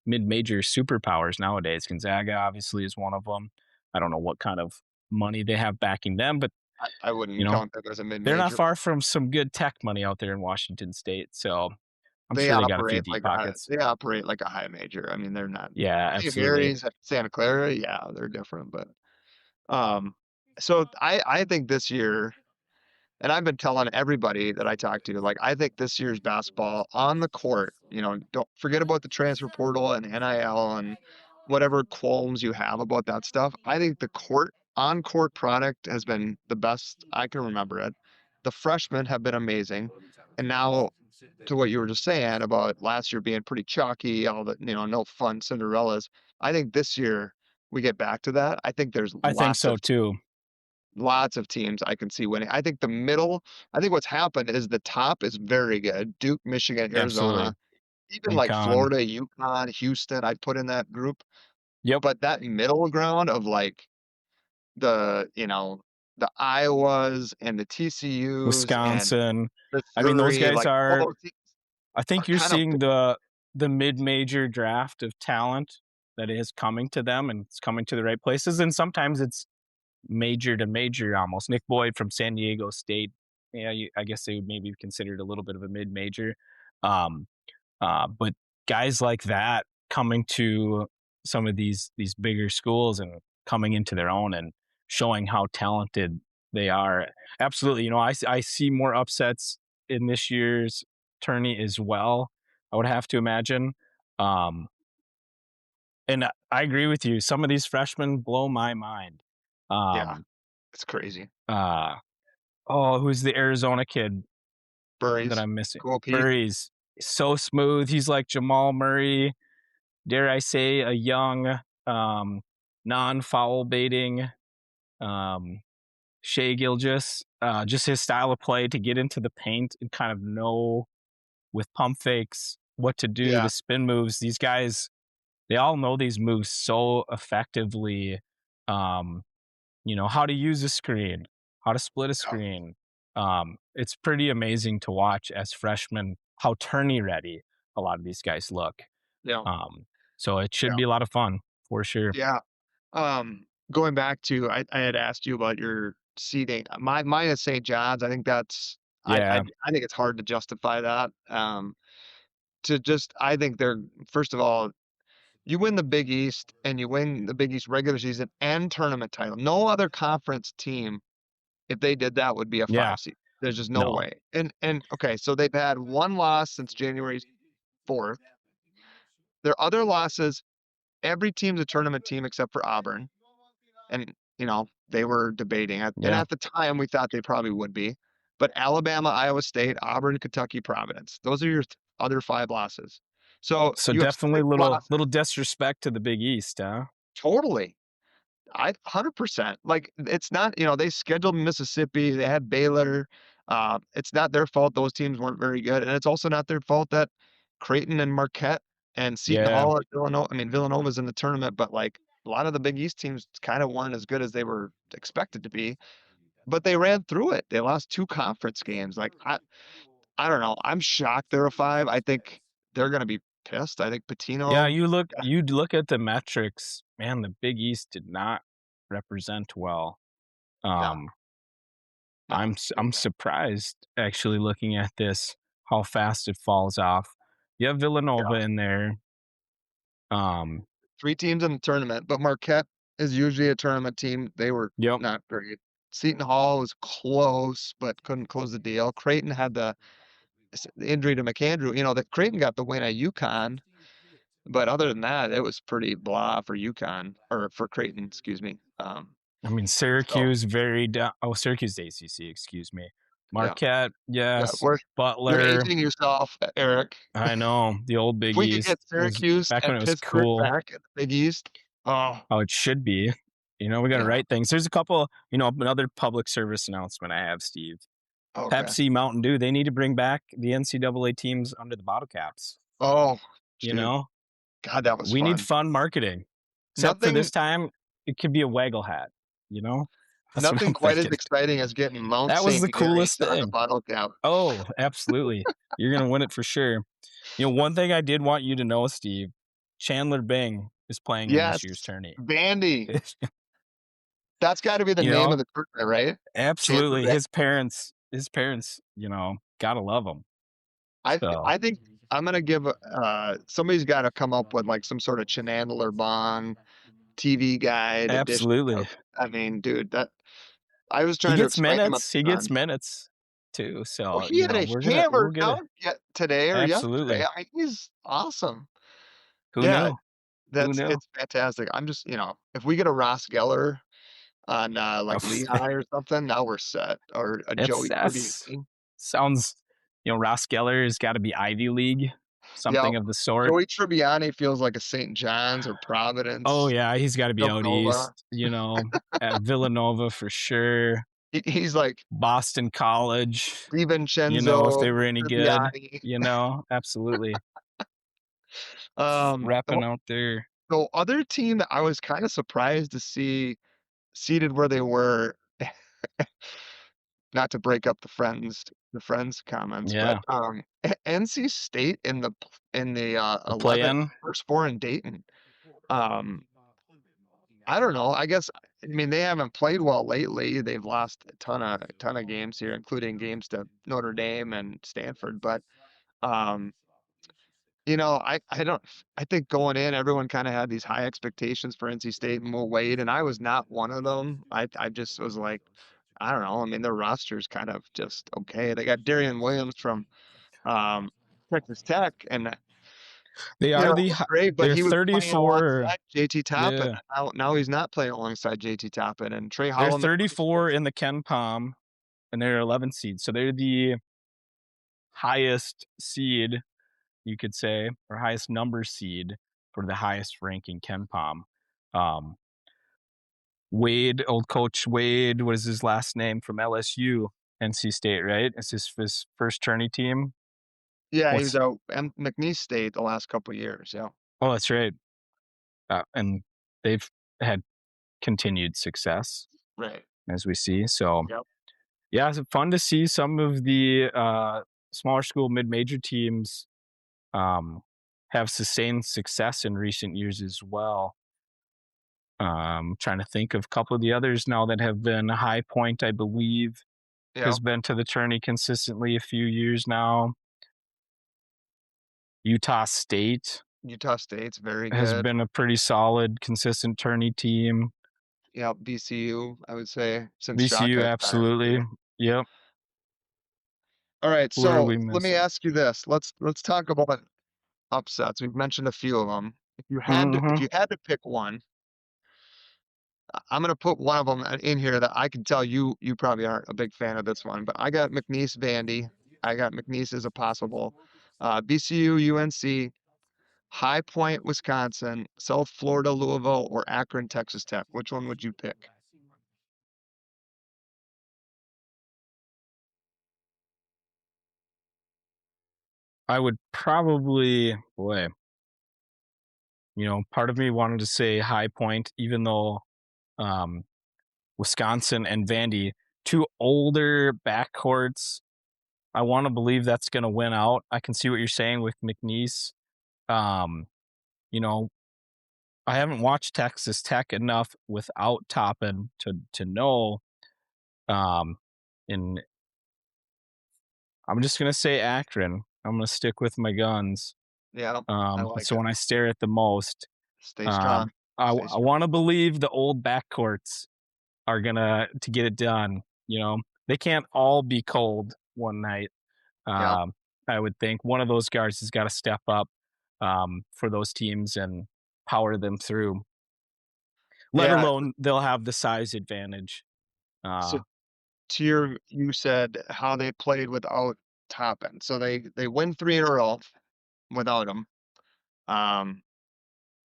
mid major superpowers nowadays. Gonzaga obviously is one of them. I don't know what kind of money they have backing them, but I you wouldn't know count that as a they're not mid-major. far from some good tech money out there in Washington State. So I'm They sure they got a few operate deep like pockets. a high major. I mean, they're not Yeah, Hey, absolutely. Burries at Santa Clara, yeah, they're different, but, um, so I think this year, and I've been telling everybody that I talk to, like, I think this year's basketball on the court, don't forget about the transfer portal and NIL and whatever qualms you have about that stuff. I think the on-court product has been the best I can remember it. The freshmen have been amazing. And now to what you were just saying about last year being pretty chalky, all the, no fun Cinderellas. I think this year we get back to that. I think there's I think so too. lots of teams I can see winning. I think what's happened is the top is very good. Duke, Michigan, Absolutely. Arizona, even like UConn. Florida, UConn, Houston, I'd put in that group. Yep. But that middle ground of like the, the Iowas and the TCUs and Wisconsin. I mean, those Missouri, guys like all are, those teams I are think you're kind of, seeing the mid-major draft of talent that is coming to them, and it's coming to the right places. And sometimes it's major to major almost. Nick Boyd from San Diego State. Yeah, I guess they would maybe consider it a little bit of a mid-major. Um, but guys like that coming to some of these bigger schools and coming into their own and showing how talented they are. Absolutely. I see more upsets in this year's tourney as well. I would have to imagine. Um, and I agree with you. Some of these freshmen blow my mind. yeah, Um, it's crazy. uh, who's the Arizona kid that Burries, I'm missing? Cool Pete. Burries. So smooth. He's like Jamal Murray, dare I say, a young, non-foul baiting um, Shea Gilgis. Just his style of play to get into the paint and kind of know with pump fakes what to do, Yeah. the spin moves. These guys, they all know these moves so effectively. Um, how to use a screen, how to split a Yeah. screen. It's pretty amazing to watch as freshmen how tourney ready a lot of these guys look. Yeah. Um, so it should Yeah. be a lot of fun for sure. Yeah. Going back to I had asked you about your seating. Mine is St. John's. I think that's Yeah, I think it's hard to justify that. To just I think they're first of all, you win the Big East and you win the Big East regular season and tournament title. No other conference team, if they did that, would be a yeah, 5 seed. There's just no no, way. And okay, so they've had one loss since January 4th. Their other losses, every team's a tournament team except for Auburn. And, they were debating. And yeah. at the time, we thought they probably would be. But Alabama, Iowa State, Auburn, Kentucky, Providence. Those are your other 5 losses. So So you have definitely 6 losses. little disrespect to the Big East, huh? Totally. 100%. Like, it's not, they scheduled Mississippi, they had Baylor. It's not their fault those teams weren't very good, and it's also not their fault that Creighton and Marquette and Seton Yeah, Hall at Villanova. I mean, Villanova's in the tournament, but like a lot of the Big East teams kind of weren't as good as they were expected to be. But they ran through it. They lost 2 conference games. Like I don't know. I'm shocked they're a 5. I think they're gonna be pissed. I think yeah. Pitino. You'd look at the metrics. Man, the Big East did not represent well. No, Um, No, I'm surprised actually looking at this how fast it falls off. You have Villanova yeah. in there. Um, 3 teams in the tournament, but Marquette is usually a tournament team. They were yep. not great. Seton Hall was close, but couldn't close the deal. Creighton had the injury to McAndrew. That Creighton got the win at UConn, but other than that, it was pretty blah for UConn or for Creighton, excuse me. I mean, So Syracuse very down. Oh, Syracuse ACC, excuse me. yeah, Marquette, yeah, yes. you're Butler, aging yourself, Eric. I know the old If Big we could East get was Syracuse back when and it was Pittsburgh cool. back at the Big East, oh Oh, it should be. We got to yeah, write things. There's a couple. Another public service announcement I have, Steve. okay. Pepsi, Mountain Dew, they need to bring back the NCAA teams under the bottle caps. Oh, You dude, know, God, that was we need fun. fun marketing. Except for Nothing this time, it could be a waggle hat. You know, that's what Nothing I'm quite as thinking. exciting as getting Mount That was St. the Mary's coolest on the thing. bottle cap. Oh, absolutely. You're gonna win it for sure. One thing I did want you to know, Steve, Chandler Bing is playing in this Yes, year's tourney. Vandy. That's gotta be the you name of know, the tournament, right? Chandler absolutely. Van His parents, gotta love him. So I think I'm gonna give, somebody's gotta come up with, like, some sort of Chenandler Bong TV guide edition absolutely. of I mean, dude, that I was He trying to gets explain him at minutes. He the gets time. minutes too. Well, So, he had a we'll hammer get a dunk yet today or yesterday. absolutely. I mean, he's awesome. Who Yeah, knew? Who knew? it's fantastic. I'm just if we get a Ross Geller on, like, Lehigh or something, now we're set, or a It's Joey that's Tribbiani. sounds Ross Geller has got to be Ivy League, Yep. something of the sort. Joey Tribbiani feels like a St. John's or Oh Providence, yeah, he's got to be out Villanova. east. At Villanova for sure. He's like Boston College. If DiVincenzo they were any good. Tribbiani. Absolutely Oh, repping out there. so other team that I was kinda surprised to see seated where they were, not to break up the Friends comments, but, Yeah, NC State in the, the 11 play-in. first 4 in Dayton. Um, I don't know, I mean, they haven't played well lately, they've lost a ton of games here, including games to Notre Dame and Stanford, but, um, I don't I think going in, everyone kinda had these high expectations for NC State and Will Wade, and I was not one of them. I just was like, I don't know, I mean, their roster's kind of just okay. They got Darian Williams from, um, Texas Tech, and, They are it was great, but they're he was playing 34. alongside JT Toppin. Yeah. Now he's not playing alongside JT Toppin, and Trey They're Holloman 34 in the Ken Palm and they're 11 seed. So they're the highest seed, you could say, or highest number seed for the highest ranking Ken Palm. Um, Wade, old coach Wade, what is his last name from LSU, NC State, right? It's his first tourney team. Yeah, he was What's out McNeese State the last couple years, yeah. Oh, that's right. And they've had continued success Right. as we see. So Yep. yeah, it's fun to see some of the smaller school mid-major teams um, have sustained success in recent years as well. Trying to think of a couple of the others now that have been High Point, I believe, Yep. has been to the tourney consistently a few years now. Utah State Utah State's very has good. been a pretty solid, consistent tourney team. Yep, VCU, I would say, since VCU, Shaka's been absolutely. here. Yep. Alright, Who are so we let me missing? ask you this. Let's talk about upsets. We've mentioned a few of them. If Hmm. you had to pick one, I'm gonna put one of them in here that I can tell you probably aren't a big fan of this one, but I got McNeese Vandy. I got McNeese as a possible. VCU, UNC, High Point, Wisconsin, South Florida, Louisville, or Akron, Texas Tech. Which one would you pick? I would probably, boy, part of me wanted to say High Point, even though um, Wisconsin and Vandy, two older backcourts. I want to believe that's going to win out. I can see what you're saying with McNeese. Um, you know, I haven't watched Texas Tech enough without Toppin to know. Um, And I'm just gonna say Akron. I'm gonna stick with my guns. Yeah, I like That's the it. one I stare at the most. Stay strong. Um, Stay I strong. want to believe the old backcourts are gonna to get it done. You know, they can't all be cold one night. Yeah. Um, I would think one of those guards has got to step up for those teams and power them through. Let Yeah. alone they'll have the size advantage. So Uh, to you said how they played without Toppin. So they win 3 in a row without him. Um,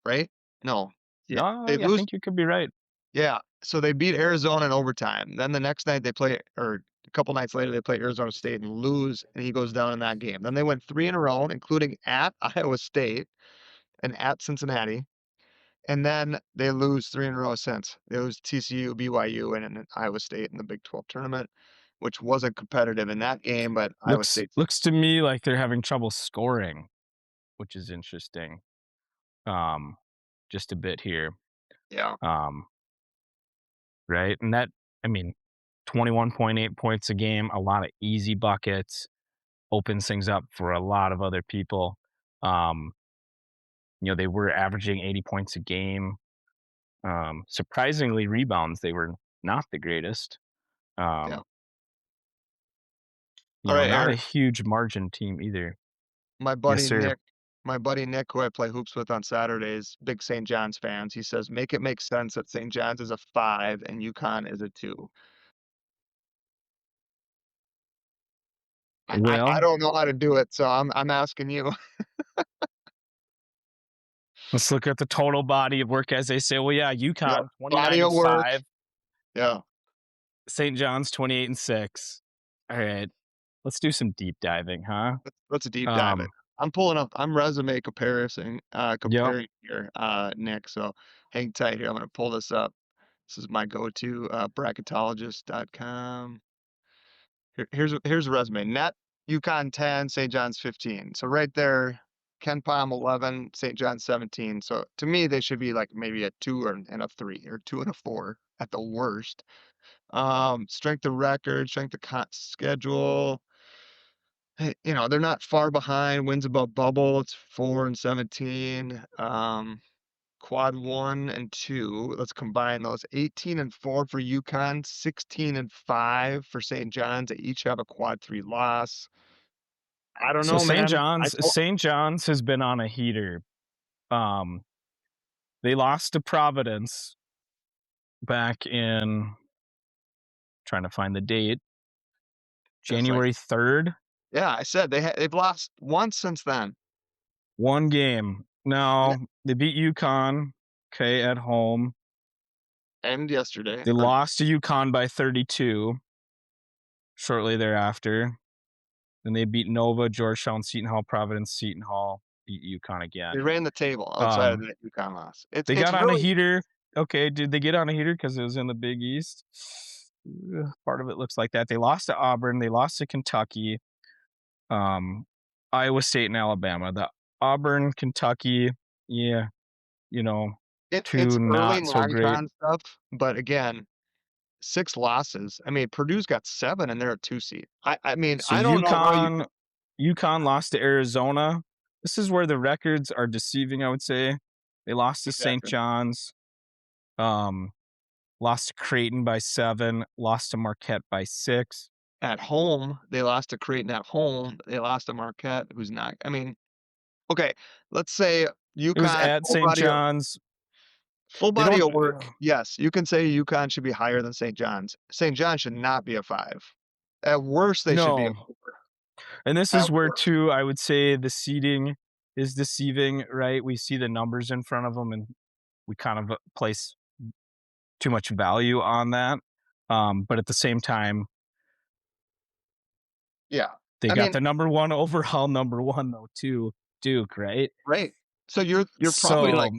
right? No. Yeah, no, they I lose. think you could be right. Yeah. So they beat Arizona in overtime. Then the next night they play, or a couple nights later they play Arizona State and lose, and he goes down in that game. Then they win 3 in a row, including at Iowa State and at Cincinnati. And then they lose 3 in a row since. They lose TCU, BYU, and then Iowa State in the Big 12 tournament, which wasn't competitive in that game, but Iowa State. Looks to me like they're having trouble scoring, which is interesting. Um, just a bit here. Yeah. Um, right, and that I mean, 21.8 points a game, a lot of easy buckets, opens things up for a lot of other people. Um, they were averaging 80 points a game. Surprisingly, rebounds they were not the greatest. Yeah. Um, All right, not a Eric. huge margin team either. My Yes, buddy sir. Nick, my buddy Nick, who I play hoops with on Saturdays, big St. John's fans. He says, make it make sense that St. John's is a 5 and UConn is a 2. I Well, don't know how to do it, so I'm asking you. let's look at the total body of work, as they say. Well, yeah, Yeah. UConn Body 29 of and work. 5, Yeah. St. John's 28 and 6. All right, let's do some deep diving, huh? Let's deep dive it. Um, I'm resume yep. comparing here, Nick. So hang tight here. I'm gonna pull this up. This is my go-to bracketologist.com. Here's a resume. Net UConn 10, St. John's 15. So right there, Ken Palm 11, St. John's 17. So to me, they should be like maybe a 2 and a 3 or 2 and a 4 at the worst. Strength of record, strength of schedule. Hey, they're not far behind. Wins above bubble. It's 4 and 17. Quad 1 and 2. Let's combine those. 18 and 4 for UConn, 16 and 5 for St. John's. They each have a quad 3 loss. I don't So know, man. I told St. John's has been on a heater. Um, they lost to Providence back in trying to find the date, it was like, January 3rd. yeah, I said they've lost once since then. One game. And No, they beat UConn, okay, at home. and yesterday. They Or lost to UConn by 32 shortly thereafter. Then they beat Nova, Georgetown, Seton Hall, Providence, Seton Hall, beat UConn they again. ran the table outside of Um, that UConn loss. It's they it's got on a really heater. Okay, did they get on a heater because it was in the Big East? Part of it looks like that. They lost to Auburn. They lost to Kentucky, um, Iowa State, and Alabama. The Auburn, Kentucky, yeah, you know, it's two early not so great. non-con stuff, but again, 6 losses. I mean, Purdue's got 7 and they're a 2 seed. I mean, So I don't know how you UConn lost to Arizona. This is where the records are deceiving, I would say. They lost to St. exactly. John's, um, lost to Creighton by 7, lost to Marquette by 6. At home, they lost to Creighton at home. They lost to Marquette, who's not I mean, okay, let's say It was UConn at St. John's. full They body don't of work. Yes, you can say UConn should be higher than St. John's. St. John's should not be a 5. At worst, they should be a no. 4. And this At is where worst. too I would say the seeding is deceiving, right? We see the numbers in front of them and we kind of place too much value on that. But at the same time, Yeah. they I got mean, the number 1 overall number 1 though too, Duke, right? right. So you're probably So, like,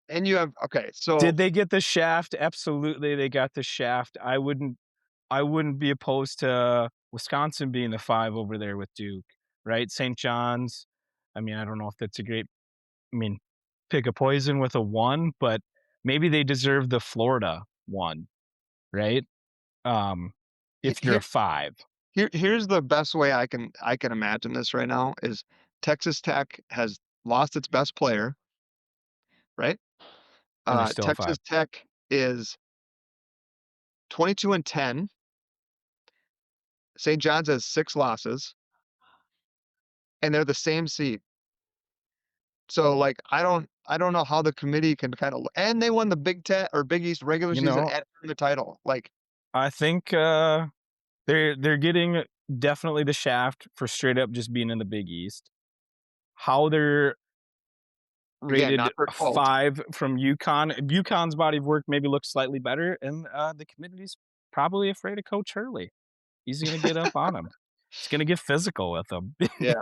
and you have okay, so did they get the shaft? Absolutely, they got the shaft. I wouldn't be opposed to Wisconsin being the 5 over there with Duke, right? St. John's, I mean, I don't know if that's a great I mean, pick a poison with a 1, but maybe they deserve the Florida 1, right? Um, he- if you're a here, 5. here's the best way I can imagine this right now is Texas Tech has lost its best player, right? And they're still a Texas 5. Tech is 22-10. St. John's has 6 losses, and they're the same seed. So, like, I don't know how the committee can kinda and they won the Big Ten or Big East regular You season know, and the title. Like, I think, they're getting definitely the shaft for straight up just being in the Big East. How they're again, rated not their a fault. 5 from UConn. UConn's body of work maybe looks slightly better, and, the community's probably afraid of Coach Hurley. He's gonna get up on him. He's gonna get physical with him. Yeah.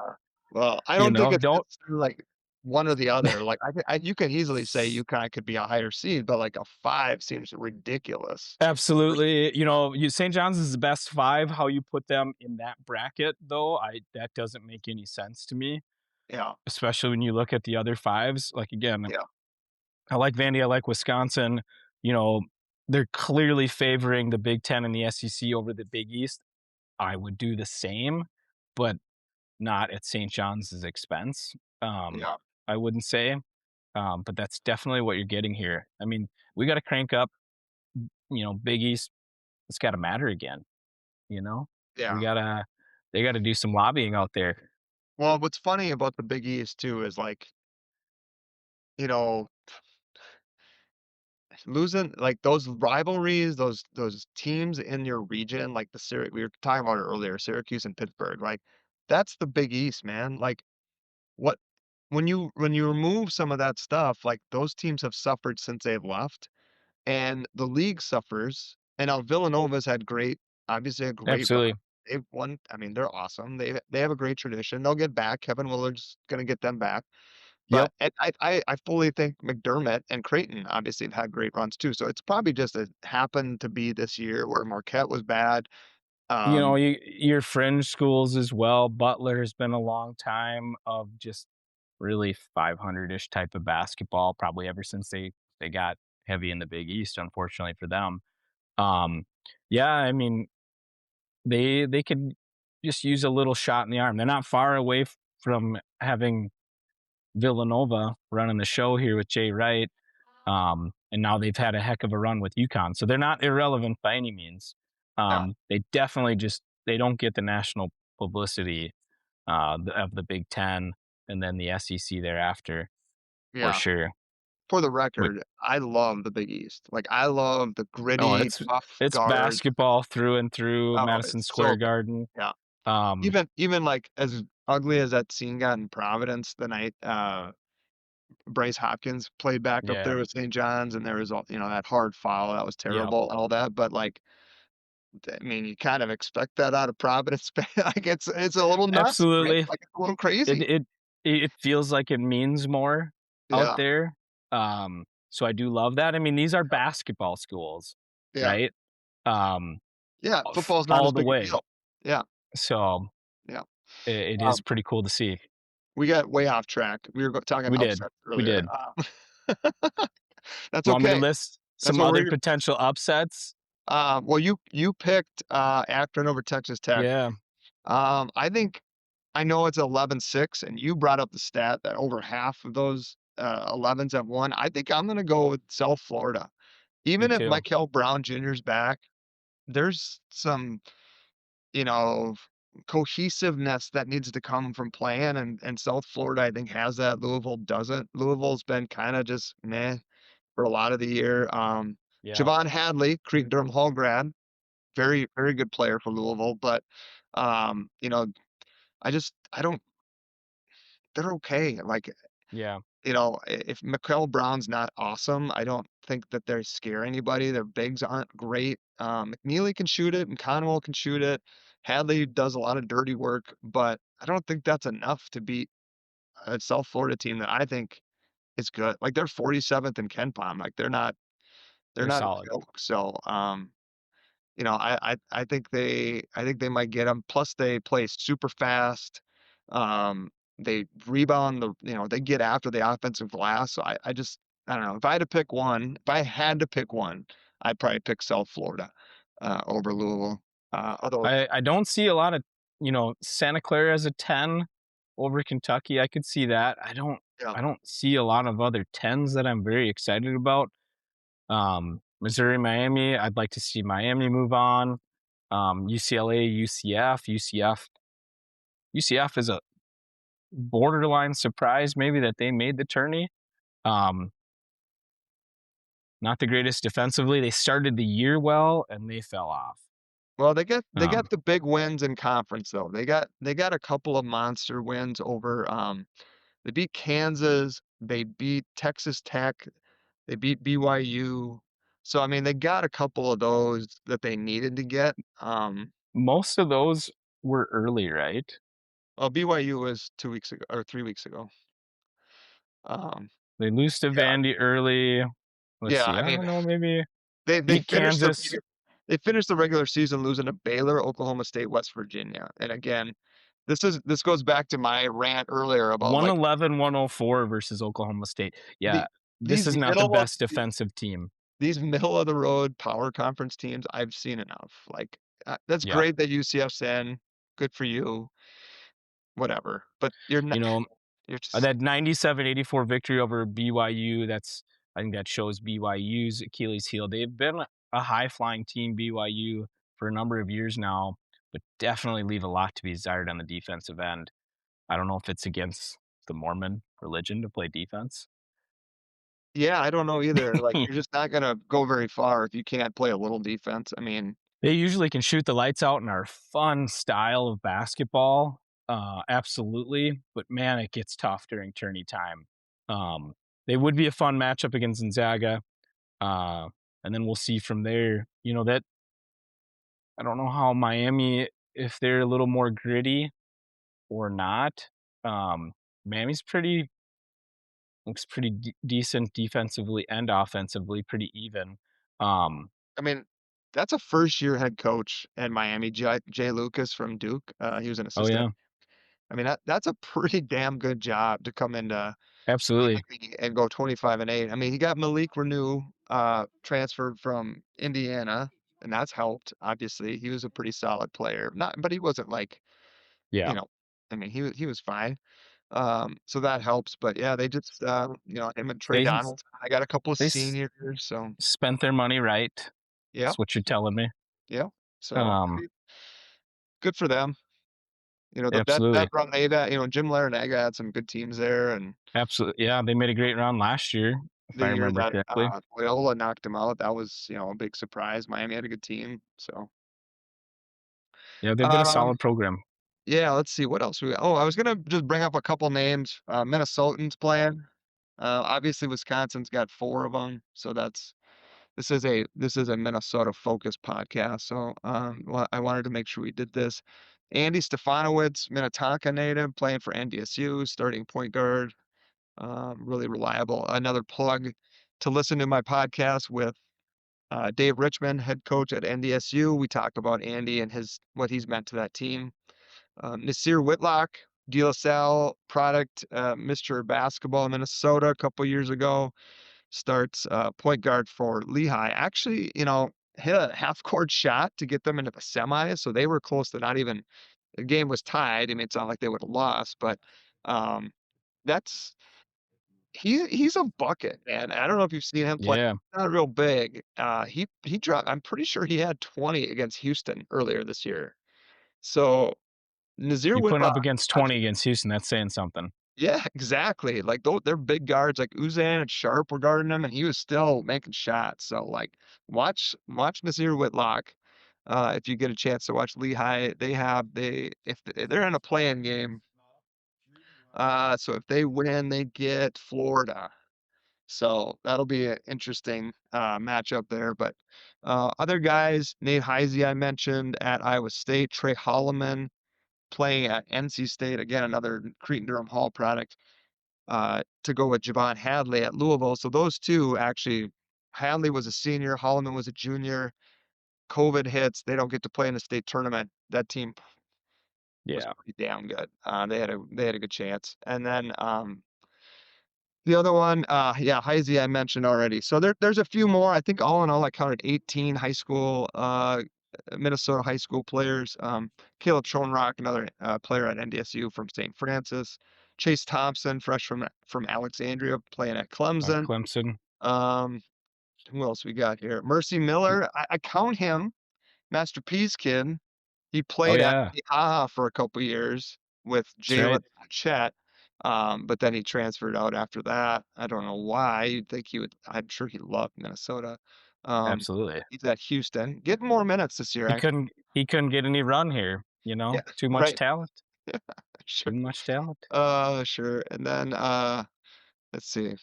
Well, I You don't think know, it's don't necessarily, like, one or the other. Like, I you can easily say UConn could be a higher seed, but, like, a 5 seems ridiculous. For absolutely, you know, you St. John's is the best 5. How you put them in that bracket, though, I that doesn't make any sense to me, yeah, especially when you look at the other 5s. Like, again, yeah, I like Vandy, I like Wisconsin, you know, they're clearly favoring the Big Ten and the SEC over the Big East. I would do the same, but not at St. John's expense. Um, yeah, I wouldn't say, but that's definitely what you're getting here. I mean, we got to crank up, you know, Big East. It's got to matter again. You know, we yeah. gotta, they got to do some lobbying out there. Well, what's funny about the Big East too is, like, you know, losing like those rivalries, those teams in your region, like we were talking about it earlier, Syracuse and Pittsburgh, like that's the Big East, man. Like what when you remove some of that stuff, like those teams have suffered since they've left, and the league suffers. And now Villanova's had obviously a great run. Absolutely. They've won. I mean, they're awesome. They have a great tradition. They'll get back. Kevin Willard's going to get them back. Yep. But I fully think McDermott and Creighton obviously have had great runs too, so it's probably just it happened to be this year where Marquette was bad. You know, Um, your fringe schools as well. Butler has been a long time of just really 500-ish type of basketball, probably ever since they got heavy in the Big East, unfortunately for them. Um, yeah, I mean, they could just use a little shot in the arm. They're not far away from having Villanova running the show here with Jay Wright. And now they've had a heck of a run with UConn. So they're not irrelevant by any means. yeah, They definitely just they don't get the national publicity of the Big Ten and then the SEC thereafter for yeah. sure. For the But record, I love the Big East. Like, I love the oh, gritty, tough it's guards. basketball through and through Oh, Madison it's so Square good. Garden. Yeah. Um, Even like as ugly as that scene got in Providence the night Bryce Hopkins played back up yeah, there with St. John's, and there was all that hard foul that was yep, terrible and all that. But like, I mean, you kind of expect that out of Providence. Like it's a little nuts, right? absolutely. Like it's a little It crazy. it it feels like it means more out Yeah, there. So I do love that. I mean, these are basketball schools, yeah, right? Um, yeah. Football's not all as the big a way. deal. Yeah, So yeah. it is Um, pretty cool to see. we got way off track. We were talking We did. upsets We earlier. did. That's Want me to okay. list That's some what other we're. potential upsets? Well, you picked Akron over Texas Tech. Yeah. I think I know it's 11-6, and you brought up the stat that over half of those 11s have won. I think I'm going to go with South Florida. Me Even if too. Michael Brown Jr.'s back, there's some, you know, cohesiveness that needs to come from playing, and South Florida, I think, has that. Louisville doesn't. Louisville's been kind of just meh for a lot of the year. Yeah. Javon Hadley, Creek-Durham Hall grad, very, very good player for Louisville, but, you know, I don't they're okay. Like, Yeah. if Mikel Brown's not awesome, I don't think that they scare anybody. Their bigs aren't great. McNeely can shoot it, and Conwell can shoot it. Hadley does a lot of dirty work, but I don't think that's enough to beat a South Florida team that I think is good. Like they're 47th in Ken Palm. Like they're They're not a solid. joke. So I think they might get them. Plus, they play super fast. Um, they rebound they get after the offensive glass. So I don't know. If I had to pick one, I'd probably pick South Florida over Louisville. Although, I don't see a lot of, Santa Clara as a 10 over Kentucky. I could see that. yeah, I don't see a lot of other 10s that I'm very excited about. Missouri, Miami, I'd like to see Miami move on. UCLA, UCF, UCF is a borderline surprise maybe that they made the tourney. Um, Not the greatest defensively. They started the year well and they fell off. well, they got Um, the big wins in conference though. They got a couple of monster wins over. They beat Kansas. They beat Texas Tech. They beat BYU. So I mean, they got a couple of those that they needed to get. Most of those were early, right? Well, BYU was 2 weeks ago or 3 weeks ago. Um, They lose to yeah, Vandy early. Let's yeah. see. I I mean, don't know. Maybe they beat finished Kansas they finished the regular season losing to Baylor, Oklahoma State, West Virginia. And again, this goes back to my rant earlier about like 111, 104 versus Oklahoma State. the Yeah, this these is not the middle of best defensive team. these middle of the road power conference teams. I've seen enough. Like that's Yeah. great that UCF's in. Good for you. Whatever. But you're not. You know, You're just that 97-84 victory over BYU, I think that shows BYU's Achilles heel. They've been a high flying team, BYU, for a number of years now, but definitely leave a lot to be desired on the defensive end. I don't know if it's against the Mormon religion to play defense. yeah. I don't know either. Like you're just not gonna go very far if you can't play a little defense. I mean, They usually can shoot the lights out in our fun style of basketball, absolutely, but man, it gets tough during tourney time. Um, they would be a fun matchup against Gonzaga, uh, and then we'll see from there. That I don't know how Miami, if they're a little more gritty or not. Um, Miami's pretty looks pretty decent defensively and offensively, pretty even. Um, I mean, that's a first year head coach in Miami, Jay Lucas from Duke. He was an oh assistant. yeah, I mean, that's a pretty damn good job to come into absolutely, Miami and go 25-8. I mean, he got Malik Renew transferred from Indiana, and that's helped. Obviously, he was a pretty solid player. Not, but he wasn't like, yeah. you know, I mean, he was fine. So that helps. But yeah, they just him and Trey They Donald. I got a couple of they seniors, so spent their money right. yeah, That's what you're telling me. yeah. So I Um, mean, good for them. That Absolutely, run they've had, Jim Larranaga had some good teams there, and absolutely. Yeah, they made a great run last year, if the I year remember that, correctly. Loyola knocked them out, that was, a big surprise. Miami had a good team, so, Yeah, they've been a um, solid program. yeah, let's see what else we got. Oh, I was gonna just bring up a couple names. Minnesotans playing. Obviously, Wisconsin's got 4 of them, so this is a Minnesota-focused podcast, so, I wanted to make sure we did this. Andy Stefanowicz, Minnetonka native, playing for NDSU, starting point guard. Really reliable. Another plug to listen to my podcast with Dave Richmond, head coach at NDSU. We talk about Andy and what he's meant to that team. Nasir Whitlock, De La Salle product, Mr. Basketball in Minnesota a couple years ago, starts point guard for Lehigh. Actually, hit a half court shot to get them into the semis, so they were close to not even. The game was tied. I mean, it's not like they would have lost, but um, that's he's a bucket, man. I don't know if you've seen him play. Yeah, Not real big. He dropped. I'm pretty sure he had 20 against Houston earlier this year. So Nazir you put up Whitlock, against I 20 mean, against Houston. That's saying something. yeah, exactly. Like they're big guards. Like Uzan and Sharp were guarding him, and he was still making shots. So like, watch Nazir Whitlock. If you get a chance to watch Lehigh, if they're in a playing game. So if they win, they get Florida. So that'll be an interesting matchup there. But other guys, Nate Heisey, I mentioned at Iowa State, Trey Holloman playing at NC State, again, another Cretin Durham Hall product, to go with Javon Hadley at Louisville. So those two actually, Hadley was a senior, Holloman was a junior. COVID hits, they don't get to play in the state tournament. That team was Yeah, pretty damn good. They had a good chance. And then the other one, yeah, Heisey I mentioned already. So there's a few more. I think all in all, I counted 18 high school Minnesota high school players. Caleb Schoenrock, another player at NDSU from St. Francis. Chase Thompson, fresh from Alexandria, playing at Clemson. Clemson. Um, who else we got here? Mercy Miller. I count him, Master P's kid. He Oh played at yeah, Minnehaha for a couple years with that's Jalen right. and Chet, but then he transferred out after that. I don't know why. You'd think he would. I'm sure he loved Minnesota. Um, Absolutely. he's at Houston, getting more minutes this year. He couldn't get any run here, Yeah, Too much right. talent. Sure. Too much talent. Sure. And then let's see.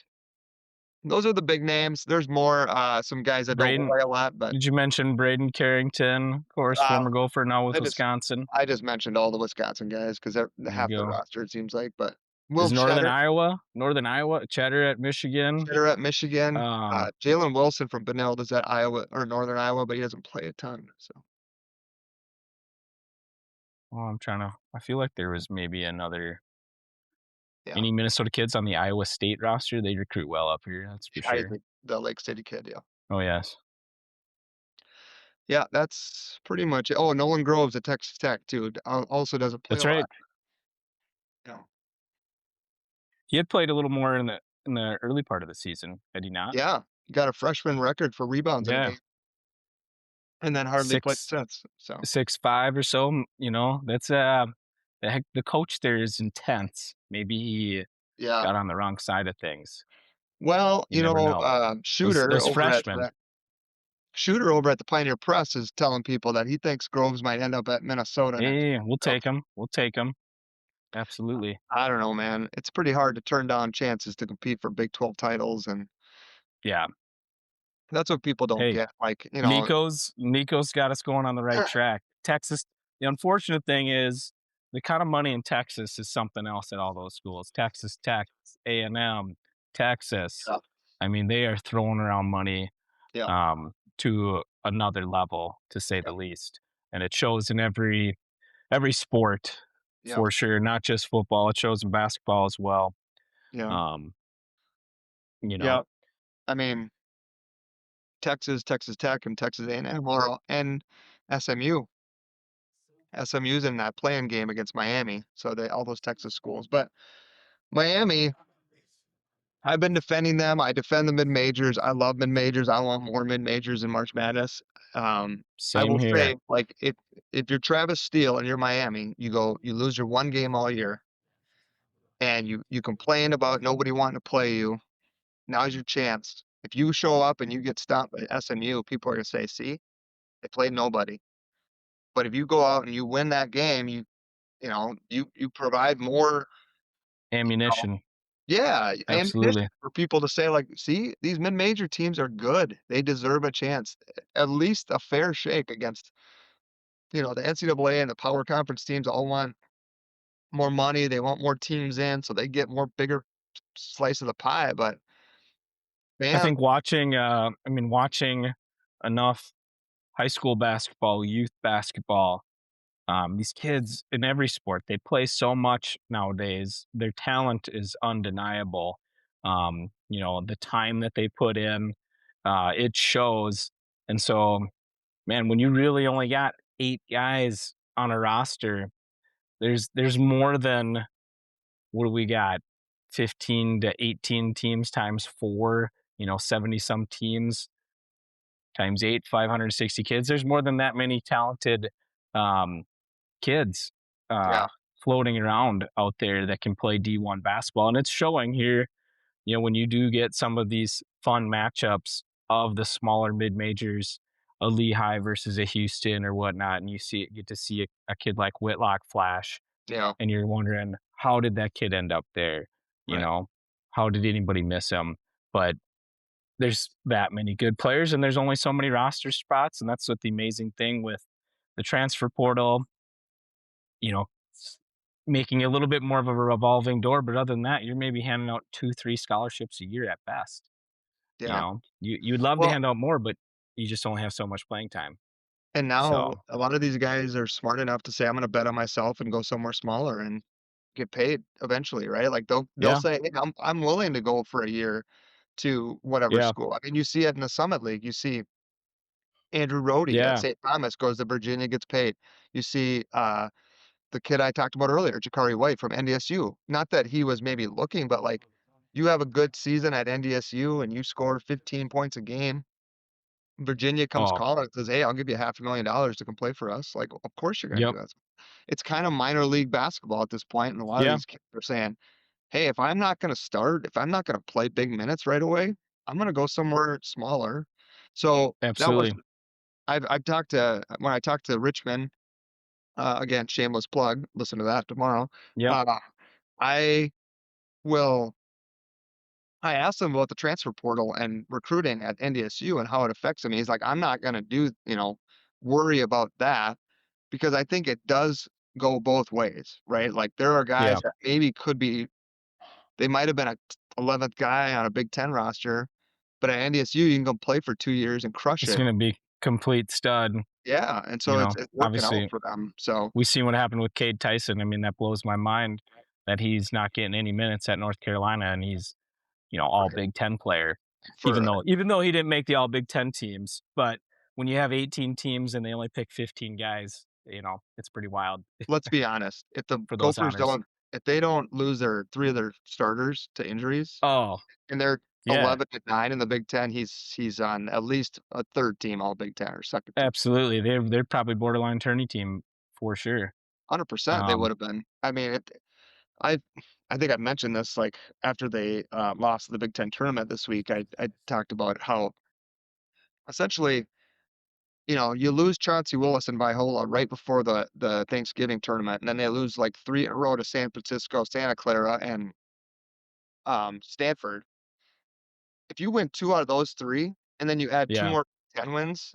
Those are the big names. There's more. Some guys that don't Braden, play a lot, but did you mention Braden Carrington, of course, uh, former Gopher, now with I just Wisconsin? I just mentioned all the Wisconsin guys because they're There you half the go. roster. It seems like, but Will Is Cheddar. Northern Iowa, Cheddar at Michigan. Cheddar at Michigan. Um, Jalen Wilson from Benilde is at Iowa or Northern Iowa, but he doesn't play a ton. So I feel like there was maybe yeah, any Minnesota kids on the Iowa State roster. They recruit well up here, that's for sure. Isaac, the Lake City kid. Yeah, Oh yes, yeah, that's pretty much it. Oh, Nolan Groves at Texas Tech too. Also doesn't play that's a right. lot. Yeah, He had played a little more in the early part of the season, had he not? yeah, got a freshman record for rebounds in a Yeah, game, and then hardly played six since. So 6'5" or so. That's the coach there is intense. Maybe he yeah. got on the wrong side of things. Well, You never know. Those freshmen. Shooter over at the Pioneer Press is telling people that he thinks Groves might end up at Minnesota Yeah, next yeah, year. yeah, we'll So take him. We'll take him. Absolutely. I don't know, man. It's pretty hard to turn down chances to compete for Big 12 titles, and Yeah. that's what people don't Hey, get. Like, Nico's got us going on the right track. Texas. The unfortunate thing is the kind of money in Texas is something else at all those schools. Texas Tech, A&M, Texas. yeah, I mean, they are throwing around money yeah, to another level, to say yeah, the least, and it shows in every sport yeah, for sure. Not just football; it shows in basketball as well. yeah, Um, you know, yeah. I mean, Texas Tech, and Texas A&M are and SMU. SMU's in that playing game against Miami, so they all those Texas schools. But Miami, I've been defending them. I defend the mid majors. I love mid majors. I want more mid majors in March Madness. I same will here. say, like, if you're Travis Steele and you're Miami, you lose your one game all year, and you complain about nobody wanting to play you. Now's your chance. If you show up and you get stopped by SMU, people are gonna say, "See, they played nobody." But if you go out and you win that game, you provide more, you know, Ammunition, yeah, absolutely. ammunition for people to say, like, "See, these mid-major teams are good. They deserve a chance, at least a fair shake against, the NCAA and the power conference teams all want more money. They want more teams in, so they get more bigger slice of the pie." But I man, think watching enough high school basketball, youth basketball, these kids in every sport, they play so much nowadays. Their talent is undeniable. The time that they put in, it shows. And so, man, when you really only got 8 guys on a roster, there's more than what do we got? 15 to 18 teams times four, 70 some teams times eight, 560 kids. There's more than that many talented um, kids yeah, floating around out there that can play D1 basketball. And it's showing here, when you do get some of these fun matchups of the smaller mid majors, a Lehigh versus a Houston or whatnot, and get to see a kid like Whitlock flash, yeah, and you're wondering, how did that kid end up there? You right, know, how did anybody miss him? But there's that many good players, and there's only so many roster spots, and that's what the amazing thing with the transfer portal, you know, making a little bit more of a revolving door. But other than that, you're maybe handing out 2, 3 scholarships a year at best. yeah. You'd love to Well, hand out more, but you just only have so much playing time. and now So a lot of these guys are smart enough to say, "I'm gonna bet on myself and go somewhere smaller and get paid eventually," right? Like, they'll yeah, say, "Hey, I'm willing to go for a year to whatever yeah, school." I mean, you see it in the Summit League. You see Andrew Rohde at Yeah. St. Thomas goes to Virginia, gets paid. You see, the kid I talked about earlier, Jakari White from NDSU. Not that he was maybe looking, but like you have a good season at NDSU and you score 15 points a game. Virginia comes Oh, calling and says, "Hey, I'll give you $500,000 to come play for us." Like, of course you're going to yep. do that. It's kind of minor league basketball at this point, and a lot of Yeah, these kids are saying, "Hey, if I'm not going to start, if I'm not going to play big minutes right away, I'm going to go somewhere smaller." So that was absolutely. I've talked to when I talked to Richmond. Again, shameless plug. Listen to that tomorrow. Yep. Uh, I will. I asked him about the transfer portal and recruiting at NDSU and how it affects him. He's like, I'm not going to worry about that because I think it does go both ways, right? Like there are Yeah. guys that maybe could be, they might have been a 11th guy on a Big Ten roster, but at NDSU you can go play for 2 years and crush It's it. gonna be complete stud, Yeah, and you so know. it's working out Obviously, for them. So we see what happened with Cade Tyson. I mean, that blows my mind that he's not getting any minutes at North Carolina and he's, all right, Big Ten player, even for though he didn't make the all Big Ten teams. But when you have 18 teams and they only pick 15 guys, it's pretty wild let's be honest, if the for those Gophers honors. don't, if they don't lose their three of their starters to injuries, Oh, and they're yeah, 11-9 in the Big Ten. He's on at least a third team All Big Ten or second team. absolutely. They're probably borderline tourney team for sure. 100% they would Um, have been. I mean, I I think I mentioned this like after they lost the Big Ten tournament this week. I talked about how essentially you lose Chauncey Willis and Viola right before the Thanksgiving tournament, and then they lose like three in a row to San Francisco, Santa Clara, and Stanford. If you win two out of those three, and then you add two yeah. more 10 wins,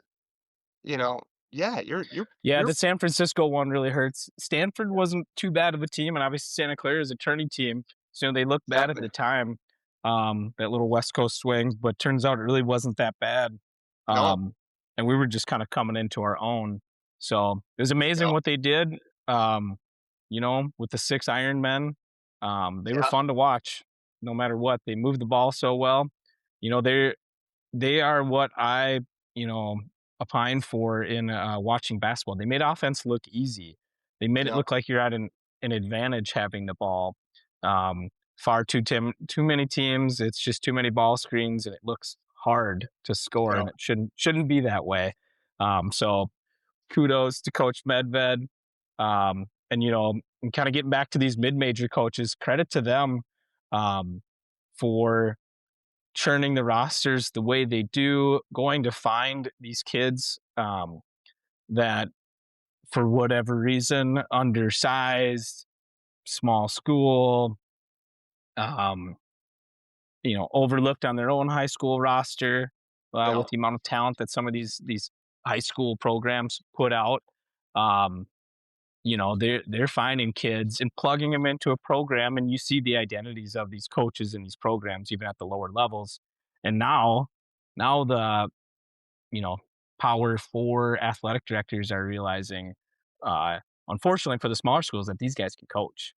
you know, yeah, Yeah, you're the San Francisco one really hurts. Stanford wasn't too bad of a team, and obviously Santa Clara is a tourney team. So they looked bad at exactly. the time, that little West Coast swing, but turns out it really wasn't that bad. No, Um, and we were just kind of coming into our own. So it was amazing yeah, what they did. With the six Iron Men, they were yeah, fun to watch. No matter what, they moved the ball so well. They are what I, you know, opine for in watching basketball. They made offense look easy. They made it yeah, look like you're at an advantage having the ball. Um, too many teams. It's just too many ball screens, and it looks hard to score, yeah, and it shouldn't be that way. So kudos to Coach Medved. And kind of getting back to these mid-major coaches, credit to them for churning the rosters the way they do, going to find these kids that, for whatever reason, undersized, small school, um, overlooked on their own high school roster yeah, with the amount of talent that some of these high school programs put out. Um, they're finding kids and plugging them into a program, and you see the identities of these coaches in these programs, even at the lower levels. And now the you know, power four athletic directors are realizing, uh, unfortunately for the smaller schools, that these guys can coach.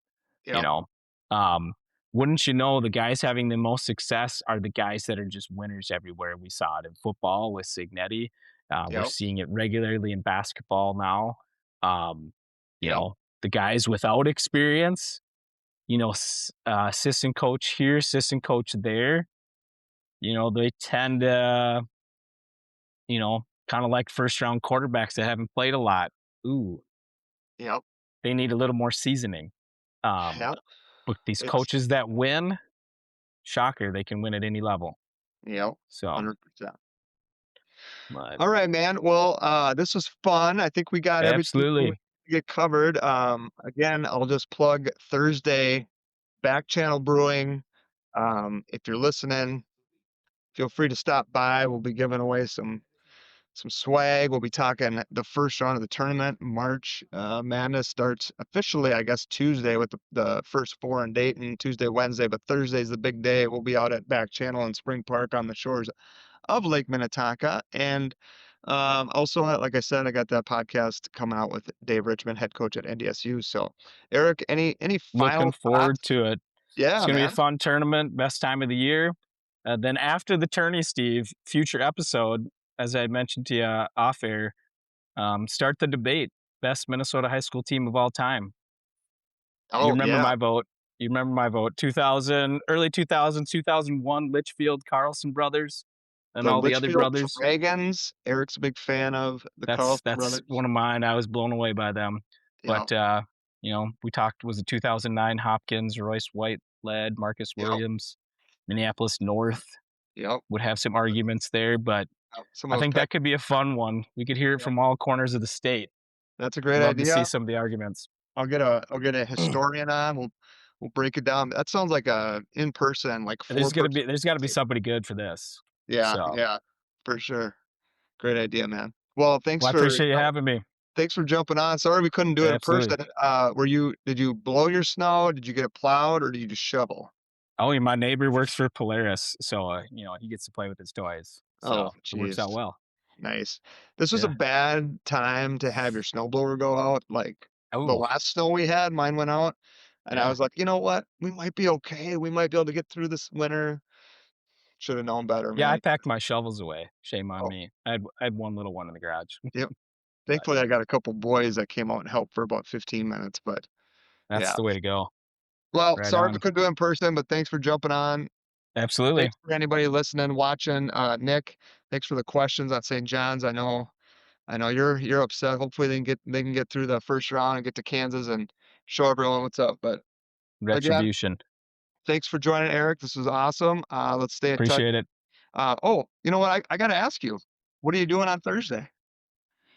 You yeah, know, um, wouldn't you know, the guys having the most success are the guys that are just winners everywhere. We saw it in football with Signetti. We're yeah, seeing it regularly in basketball now. Um, yeah, the guys without experience, assistant coach here, assistant coach there. They tend to kind of like first round quarterbacks that haven't played a lot. Ooh, yeah, they need a little more seasoning. Um, yeah. but these It's coaches that win, shocker, they can win at any level. yeah, So, 100%. but All right, man. Well, this was fun. I think we got everything we absolutely get covered. Again, I'll just plug Thursday back channel brewing. If you're listening, feel free to stop by. We'll be giving away some swag. We'll be talking the first round of the tournament. March Madness starts officially, I guess, Tuesday with the first four in Dayton, Tuesday, Wednesday, but Thursday's the big day. We'll be out at Back Channel in Spring Park on the shores of Lake Minnetonka. And also, like I said, I got that podcast coming out with Dave Richmond, head coach at NDSU. So, Eric, any looking final forward thoughts? to it. It's Yeah, going to be a man. fun tournament, best time of the year. Then after the tourney, Steve, future episode, as I mentioned to you off air, start the debate. Best Minnesota high school team of all time. You Oh, remember yeah. my vote. You remember my vote. 2000, early 2000s, 2001, Litchfield, Carlson brothers, and The all the other Litchfield brothers. Dragons, Eric's a big fan of the Carlson That's brothers. one of mine. I was blown away by them. Yeah, But we talked was it 2009 Hopkins, Royce White led, Marcus yep, Williams, Minneapolis North yep, would have some arguments there, but yep. Some I of those think Pep that could be a fun one. We could hear it Yep, from all corners of the state. that's a great Love to see idea. some of the arguments. I'll get a historian on, we'll break it down. That sounds like a in-person, like, four-person There's got to be debate. somebody good for this. Yeah, So, yeah, for sure. Great idea, man. Well, well, I appreciate you having me. thanks for jumping on. Sorry we couldn't do it in Absolutely. person. Did you blow your snow? Did you get it plowed, or did you just shovel? Oh, yeah, my neighbor works for Polaris, so he gets to play with his toys. Oh, So it works out jeez. well. Nice. This was a Yeah. bad time to have your snowblower go out, like, the Oh, last snow we had, mine went out, and I yeah. was like, "You know what? We might be okay. We might be able to get through this winter." Shoulda known better, Yeah, I man. packed my shovels away. Shame on Oh, me. I had one little one in the garage, yep. but Thankfully, I got a couple boys that came out and helped for about 15 minutes, but that's yeah. the way to go. Well, Right sorry we on. couldn't do it in person, but thanks for jumping on. Absolutely. Thanks for anybody listening, watching. Nick, thanks for the questions on St. John's. I know you're upset. Hopefully they can get through the first round and get to Kansas and show everyone what's up. But again, Retribution. thanks for joining, Eric. This was awesome. Let's stay in touch. Appreciate it. Oh, you know what? I got to ask you, what are you doing on Thursday?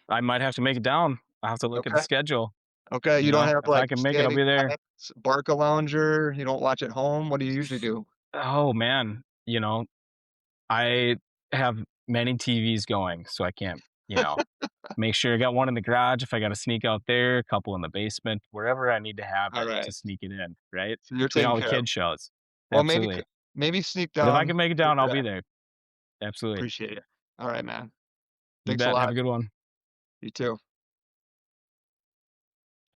I might have to make it down. I'll have to look at the Okay. schedule. Okay. You don't have If I like can make it, I'll standing be there. times, bark a lounger. You don't watch at home. What do you usually do? Oh man, I have many TVs going, so I can't, make sure I got one in the garage if I got to sneak out there, a couple in the basement, wherever I need to have All it to right. sneak it in, right? So you're Between taking all the care of. kid shows. Well, Absolutely. maybe sneak But if I down. can make it Where down, I'll you're be at. there. Absolutely. Appreciate it. All right, man. You Thanks a bet. Have a lot. good one. You too.